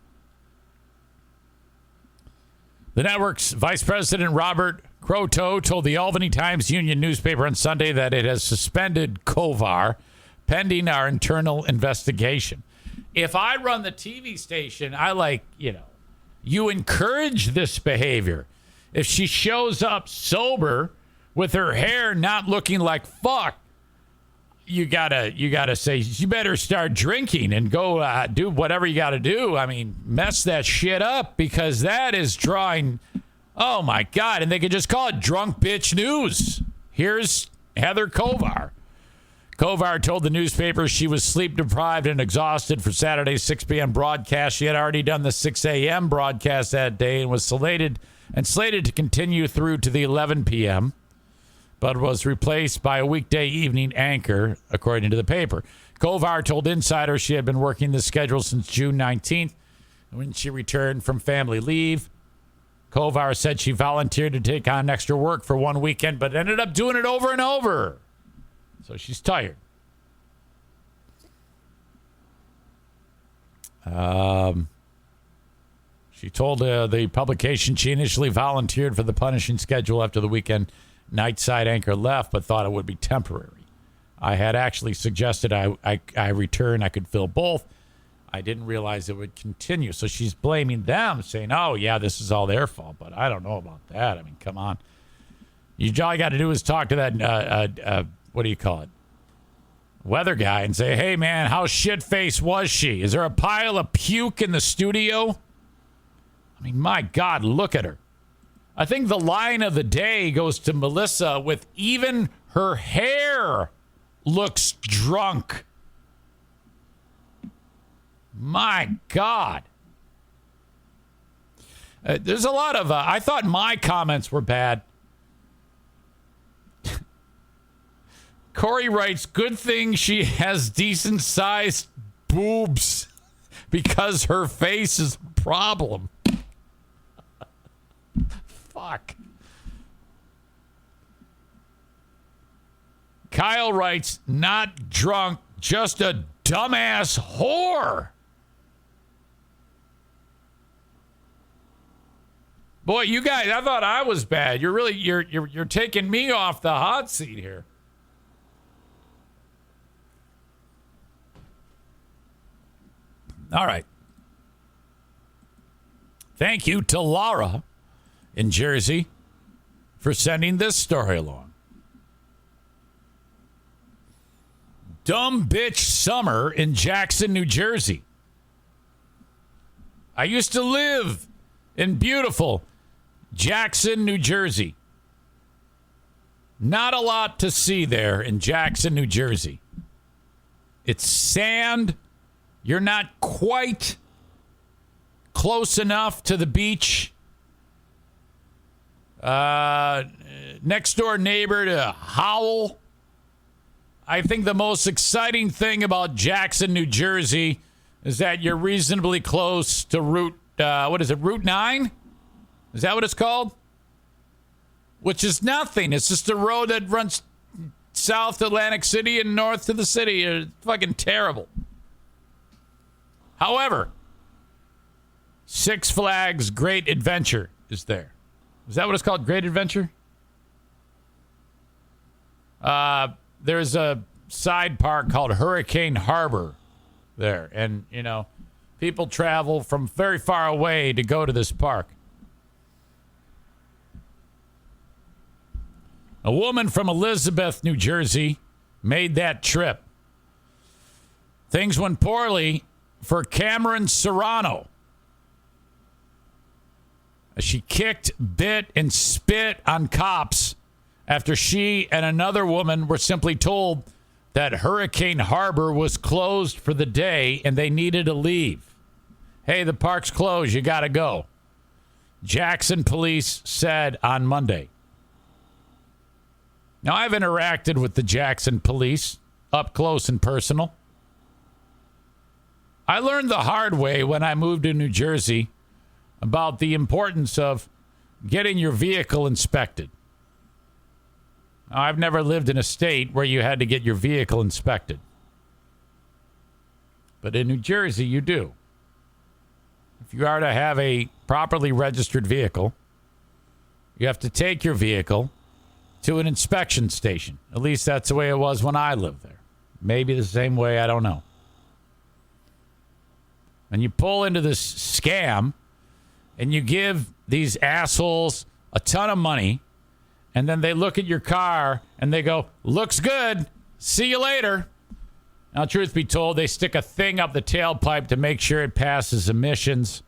The network's Vice President Robert Croteau told the Albany Times-Union newspaper on Sunday that it has suspended Kovar pending our internal investigation. If I run the TV station, you encourage this behavior. If she shows up sober with her hair not looking like fuck, you gotta say, you better start drinking and go do whatever you gotta do. I mean, mess that shit up, because that is drawing, oh my God. And they could just call it drunk bitch news. Here's Heather Kovar. Kovar told the newspaper she was sleep deprived and exhausted for Saturday's 6 p.m. broadcast. She had already done the 6 a.m. broadcast that day and was slated to continue through to the 11 p.m., but was replaced by a weekday evening anchor, according to the paper. Kovar told Insider she had been working the schedule since June 19th when she returned from family leave. Kovar said she volunteered to take on extra work for one weekend, but ended up doing it over and over. So she's tired. She told the publication she initially volunteered for the punishing schedule after the weekend nightside anchor left, but thought it would be temporary. I had actually suggested I return. I could fill both. I didn't realize it would continue. So she's blaming them, saying, oh, yeah, this is all their fault. But I don't know about that. I mean, come on. All you got to do is talk to that, what do you call it? Weather guy, and say, hey, man, how shit-faced was she? Is there a pile of puke in the studio? I mean, my God, look at her. I think the line of the day goes to Melissa with even her hair looks drunk. My God. There's a lot of, I thought my comments were bad. Corey writes, good thing she has decent-sized boobs because her face is a problem. Fuck. Kyle writes, not drunk, just a dumbass whore. Boy, you guys, I thought I was bad. You're taking me off the hot seat here. All right. Thank you to Laura in Jersey for sending this story along. Dumb bitch summer in Jackson, New Jersey. I used to live in beautiful Jackson, New Jersey. Not a lot to see there in Jackson, New Jersey. It's sand. You're not quite close enough to the beach. Next door neighbor to Howell. I think the most exciting thing about Jackson, New Jersey is that you're reasonably close to Route 9? Is that what it's called? Which is nothing. It's just a road that runs south to Atlantic City and north to the city. It's fucking terrible. However, Six Flags Great Adventure is there. Is that what it's called? Great Adventure? There's a side park called Hurricane Harbor there. And, people travel from very far away to go to this park. A woman from Elizabeth, New Jersey, made that trip. Things went poorly for Cameron Serrano. She kicked, bit, and spit on cops after she and another woman were simply told that Hurricane Harbor was closed for the day and they needed to leave. Hey, the park's closed. You got to go. Jackson police said on Monday. Now, I've interacted with the Jackson police up close and personal. I learned the hard way when I moved to New Jersey about the importance of getting your vehicle inspected. Now, I've never lived in a state where you had to get your vehicle inspected. But in New Jersey, you do. If you are to have a properly registered vehicle, you have to take your vehicle to an inspection station. At least that's the way it was when I lived there. Maybe the same way, I don't know. And you pull into this scam, and you give these assholes a ton of money, and then they look at your car, and they go, looks good, see you later. Now, truth be told, they stick a thing up the tailpipe to make sure it passes emissions.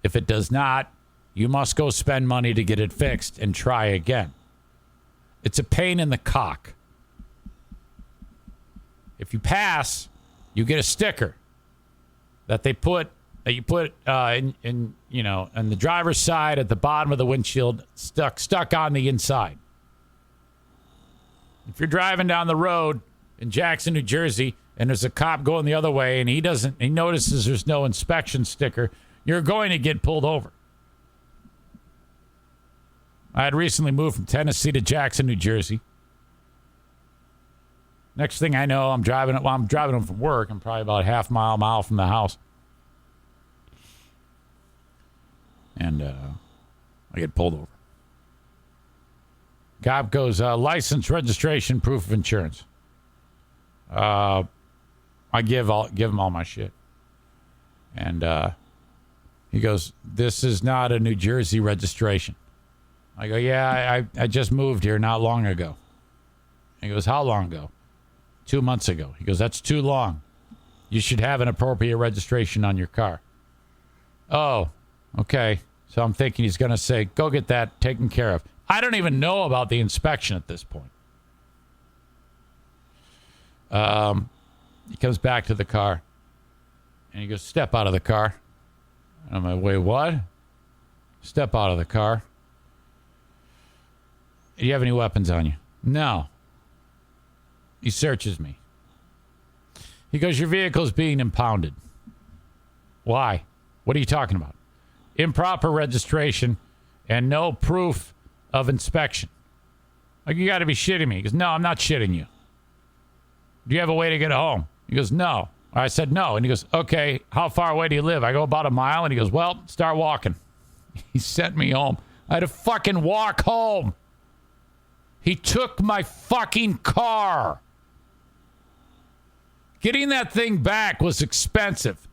If it does not, you must go spend money to get it fixed and try again. It's a pain in the cock. If you pass, you get a sticker that you put in on the driver's side at the bottom of the windshield, stuck on the inside. If you're driving down the road in Jackson, New Jersey, and there's a cop going the other way, and he notices there's no inspection sticker, you're going to get pulled over. I had recently moved from Tennessee to Jackson, New Jersey. Next thing I know, I'm driving home from work. I'm probably about a mile from the house. And I get pulled over. Cop goes, license, registration, proof of insurance. I give him all my shit. And he goes, this is not a New Jersey registration. I go, yeah, I just moved here not long ago. He goes, how long ago? 2 months ago. He goes, that's too long. You should have an appropriate registration on your car. Oh, okay. So I'm thinking he's going to say, go get that taken care of. I don't even know about the inspection at this point. He comes back to the car. And he goes, step out of the car. And I'm like, wait, what? Step out of the car. Do you have any weapons on you? No. He searches me. He goes, your vehicle is being impounded. Why? What are you talking about? Improper registration and no proof of inspection. Like, you got to be shitting me. He goes, no, I'm not shitting you. Do you have a way to get home? He goes, no. I said, no. And he goes, okay, how far away do you live? I go, about a mile. And he goes, well, start walking. He sent me home. I had to fucking walk home. He took my fucking car. Getting that thing back was expensive.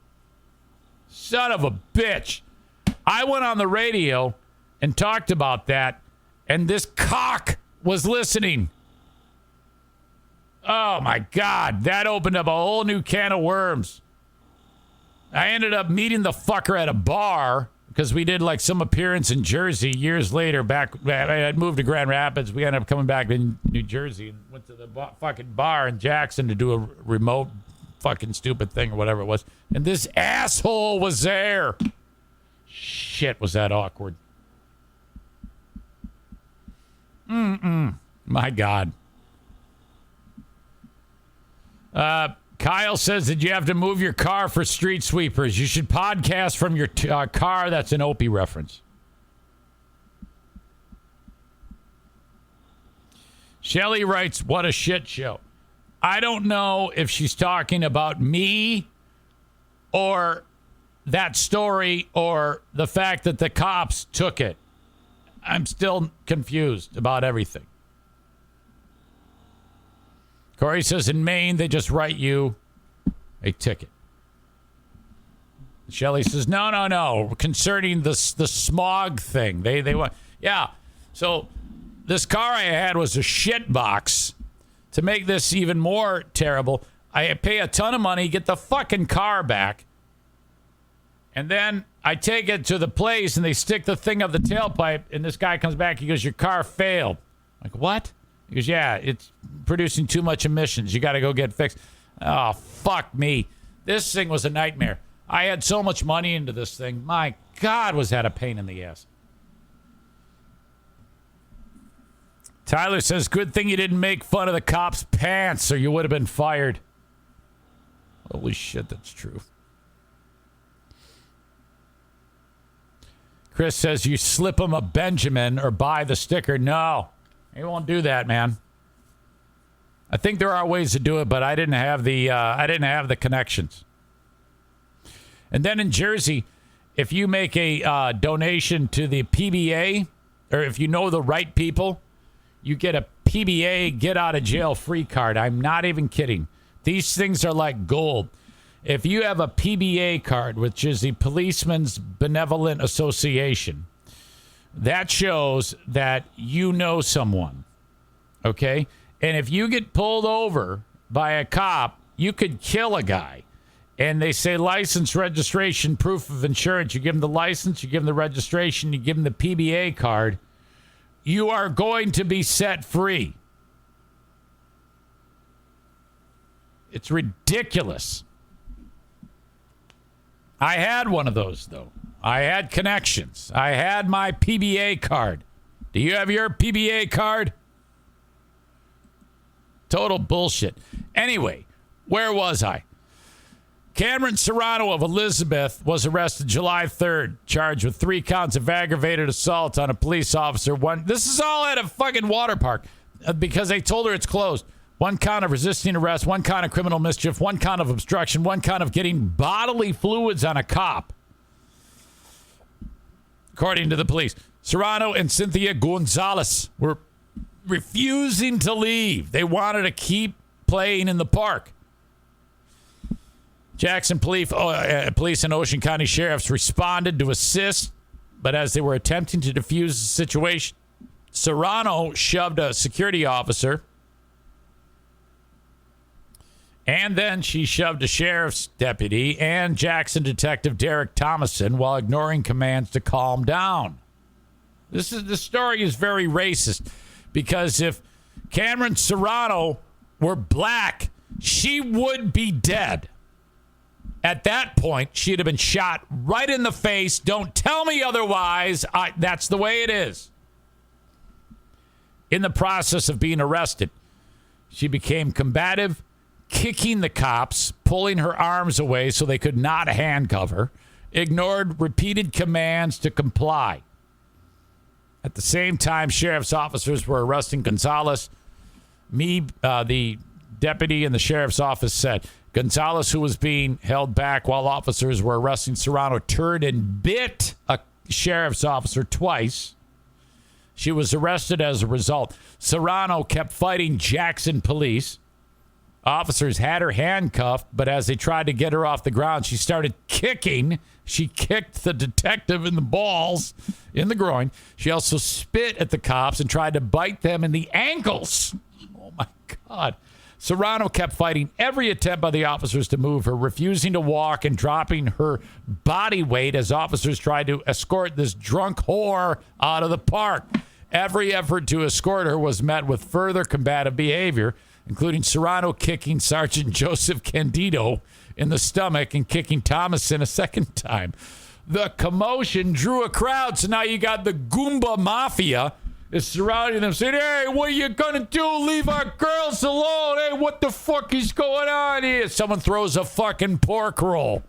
Son of a bitch. I went on the radio and talked about that, and this cock was listening. Oh, my God. That opened up a whole new can of worms. I ended up meeting the fucker at a bar because we did like some appearance in Jersey years later. Back, I had moved to Grand Rapids. We ended up coming back to New Jersey and went to the fucking bar in Jackson to do a remote fucking stupid thing or whatever it was. And this asshole was there. Shit, was that awkward. My God. Kyle says that you have to move your car for street sweepers. You should podcast from your car. That's an Opie reference. Shelly writes, what a shit show. I don't know if she's talking about me or that story or the fact that the cops took it. I'm still confused about everything. Corey says in Maine, they just write you a ticket. Shelley says, no. Concerning the smog thing. They want, yeah. So this car I had was a shit box. To make this even more terrible, I pay a ton of money, get the fucking car back. And then I take it to the place and they stick the thing up the tailpipe. And this guy comes back. He goes, your car failed. I'm like, what? He goes, yeah, it's producing too much emissions. You got to go get fixed. Oh, fuck me. This thing was a nightmare. I had so much money into this thing. My God, was that a pain in the ass. Tyler says, good thing you didn't make fun of the cop's pants or you would have been fired. Holy shit, that's true. Chris says, you slip him a Benjamin or buy the sticker. No, he won't do that, man. I think there are ways to do it, but I didn't have the connections. And then in Jersey, if you make a donation to the PBA, or if you know the right people, you get a PBA get out of jail free card. I'm not even kidding. These things are like gold. If you have a PBA card, which is the Policemen's Benevolent Association, that shows that you know someone. Okay? And if you get pulled over by a cop, you could kill a guy. And they say license, registration, proof of insurance. You give them the license, you give them the registration, you give them the PBA card. You are going to be set free. It's ridiculous. I had one of those, though. I had connections. I had my PBA card. Do you have your PBA card? Total bullshit. Anyway, where was I? Cameron Serrano of Elizabeth was arrested July 3rd, charged with 3 counts of aggravated assault on a police officer. This is all at a fucking water park because they told her it's closed. 1 count of resisting arrest, 1 count of criminal mischief, 1 count of obstruction, 1 count of getting bodily fluids on a cop. According to the police, Serrano and Cynthia Gonzalez were refusing to leave. They wanted to keep playing in the park. Jackson police and Ocean County sheriffs responded to assist, but as they were attempting to defuse the situation, Serrano shoved a security officer, and then she shoved a sheriff's deputy and Jackson detective Derek Thomason while ignoring commands to calm down. This story is very racist because if Cameron Serrano were black, she would be dead. At that point, she'd have been shot right in the face. Don't tell me otherwise. That's the way it is. In the process of being arrested, she became combative, kicking the cops, pulling her arms away so they could not handcuff her, ignored repeated commands to comply. At the same time, sheriff's officers were arresting Gonzalez. The deputy in the sheriff's office said, Gonzalez, who was being held back while officers were arresting Serrano, turned and bit a sheriff's officer twice. She was arrested as a result. Serrano kept fighting Jackson police. Officers had her handcuffed, but as they tried to get her off the ground, she started kicking. She kicked the detective in the balls, in the groin. She also spit at the cops and tried to bite them in the ankles. Oh, my God. Serrano kept fighting every attempt by the officers to move her, refusing to walk and dropping her body weight as officers tried to escort this drunk whore out of the park. Every effort to escort her was met with further combative behavior, including Serrano kicking Sergeant Joseph Candido in the stomach and kicking Thomason a second time. The commotion drew a crowd, so now you got the Goomba Mafia is surrounding them, saying, hey, what are you gonna do? Leave our girls alone. Hey, what the fuck is going on here? Someone throws a fucking pork roll.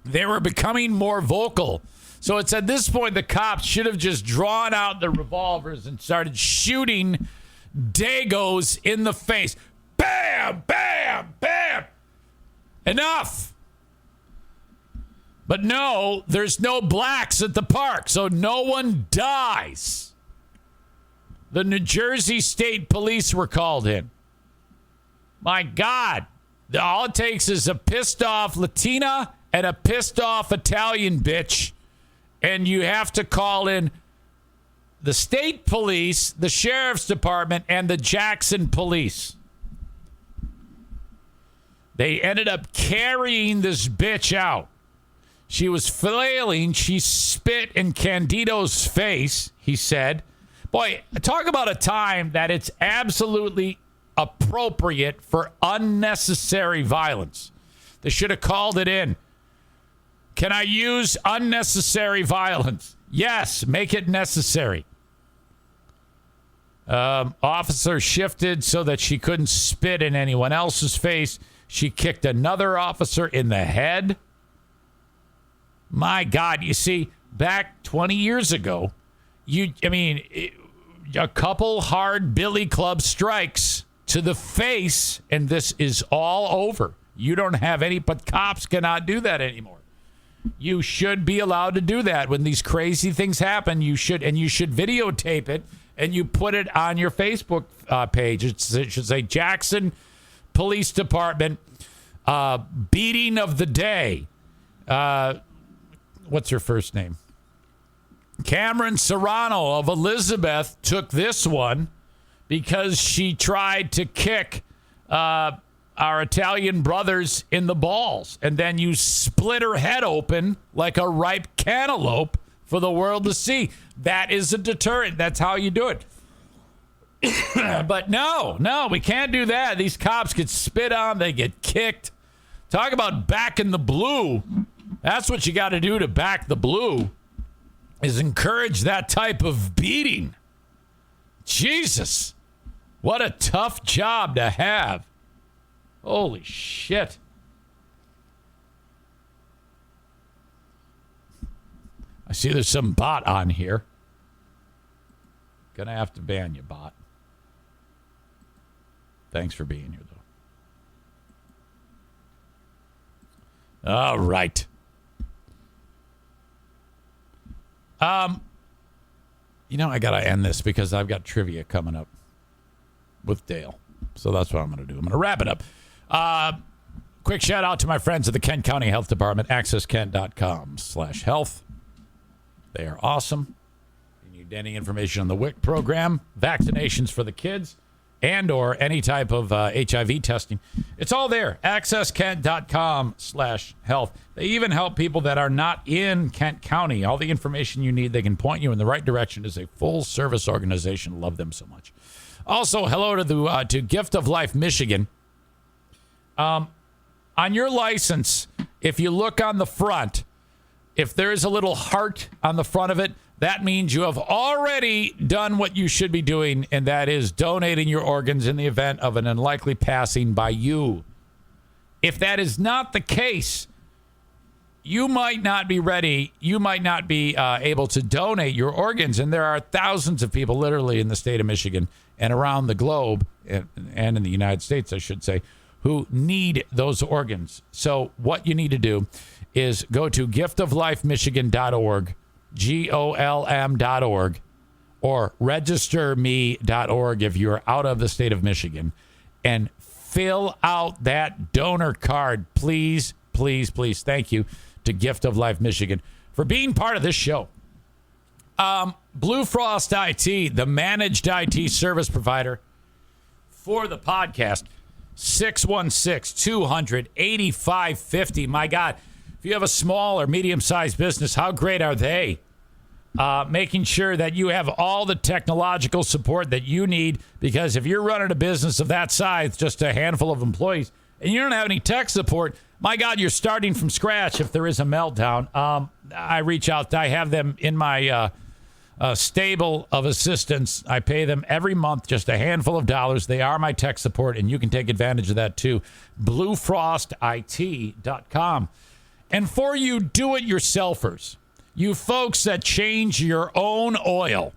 They were becoming more vocal. So it's at this point the cops should have just drawn out the revolvers and started shooting Dagos in the face. Bam, bam, bam. Enough. But no, there's no blacks at the park, so no one dies. The New Jersey State Police were called in. My God. All it takes is a pissed off Latina and a pissed off Italian bitch. And you have to call in the state police, the sheriff's department, and the Jackson police. They ended up carrying this bitch out. She was flailing. She spit in Candido's face, he said. Boy, talk about a time that it's absolutely appropriate for unnecessary violence. They should have called it in. Can I use unnecessary violence? Yes, make it necessary. Officer shifted so that she couldn't spit in anyone else's face. She kicked another officer in the head. My God, you see, back 20 years ago, a couple hard billy club strikes to the face, and this is all over. You don't have any, but cops cannot do that anymore. You should be allowed to do that when these crazy things happen. You should videotape it and you put it on your Facebook page. It should say Jackson Police Department beating of the day. What's her first name? Cameron Serrano of Elizabeth took this one because she tried to kick our Italian brothers in the balls. And then you split her head open like a ripe cantaloupe for the world to see. That is a deterrent. That's how you do it. But no, we can't do that. These cops get spit on. They get kicked. Talk about backing the blue. That's what you got to do to back the blue, is encourage that type of beating. Jesus, what a tough job to have. Holy shit. I see there's some bot on here. Gonna have to ban you, bot. Thanks for being here, though. All right. I gotta end this because I've got trivia coming up with Dale. So that's what I'm gonna do. I'm gonna wrap it up. Quick shout out to my friends at the Kent County Health Department, accesskent.com/health. They are awesome. If you need any information on the WIC program, vaccinations for the kids, and or any type of HIV testing, it's all there. accesskent.com/health. They even help people that are not in Kent County. All the information you need, they can point you in the right direction. It's a full service organization. Love them so much. Also, hello to Gift of Life Michigan. On your license, if you look on the front, if there's a little heart on the front of it, that means you have already done what you should be doing, and that is donating your organs in the event of an unlikely passing by you. If that is not the case, you might not be ready. You might not be able to donate your organs, and there are thousands of people literally in the state of Michigan and around the globe, and in the United States, I should say, who need those organs. So what you need to do is go to giftoflifemichigan.org, GOLM.org, or registerme.org if you're out of the state of Michigan, and fill out that donor card. Please, please, please. Thank you to Gift of Life Michigan for being part of this show. Blue Frost IT, the managed IT service provider for the podcast, 616-200-8550. My God, if you have a small or medium-sized business, how great are they? Making sure that you have all the technological support that you need, because if you're running a business of that size, just a handful of employees, and you don't have any tech support, my God, you're starting from scratch if there is a meltdown. I reach out. I have them in my stable of assistants. I pay them every month just a handful of dollars. They are my tech support, and you can take advantage of that too. BlueFrostIT.com. And for you do-it-yourselfers, you folks that change your own oil,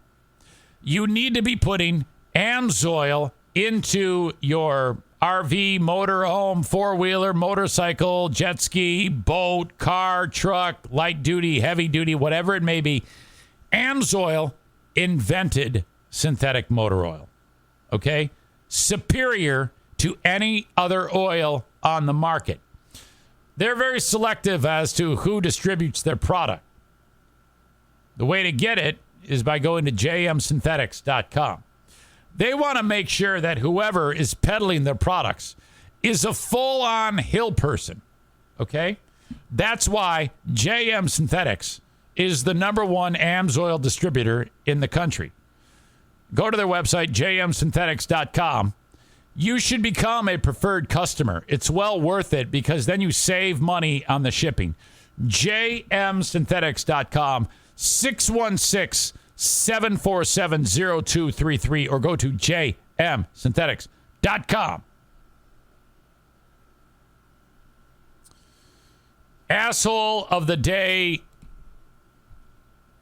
you need to be putting AMSOIL into your RV, motorhome, four-wheeler, motorcycle, jet ski, boat, car, truck, light duty, heavy duty, whatever it may be. AMSOIL invented synthetic motor oil, okay? Superior to any other oil on the market. They're very selective as to who distributes their product. The way to get it is by going to jmsynthetics.com. They want to make sure that whoever is peddling their products is a full-on hill person, okay? That's why JM Synthetics is the #1 AMSOIL distributor in the country. Go to their website, jmsynthetics.com. You should become a preferred customer. It's well worth it because then you save money on the shipping. jmsynthetics.com, 616-747-0233, or go to jmsynthetics.com. Asshole of the day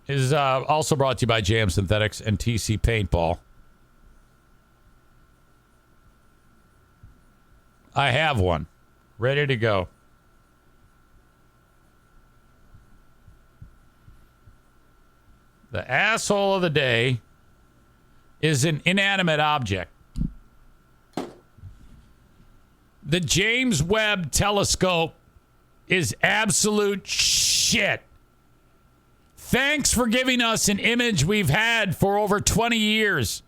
is also brought to you by JM Synthetics and TC Paintball. I have one ready to go. The asshole of the day is an inanimate object. The James Webb Telescope is absolute shit. Thanks for giving us an image we've had for over 20 years.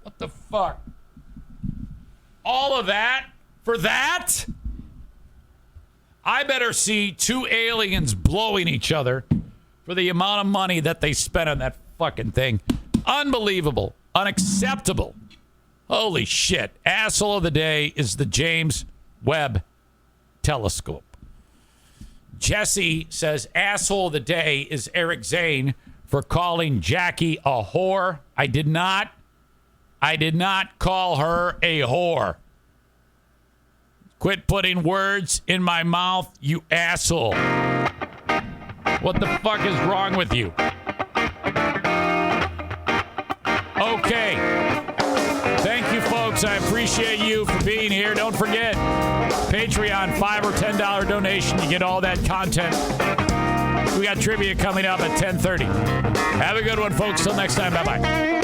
What the fuck? All of that for that? I better see two aliens blowing each other for the amount of money that they spent on that fucking thing. Unbelievable. Unacceptable. Holy shit. Asshole of the day is the James Webb Telescope. Jesse says, asshole of the day is Eric Zane for calling Jackie a whore. I did not call her a whore. Quit putting words in my mouth, you asshole. What the fuck is wrong with you? Okay. Thank you, folks. I appreciate you for being here. Don't forget, Patreon, $5 or $10 donation. You get all that content. We got trivia coming up at 10:30. Have a good one, folks. Till next time. Bye-bye.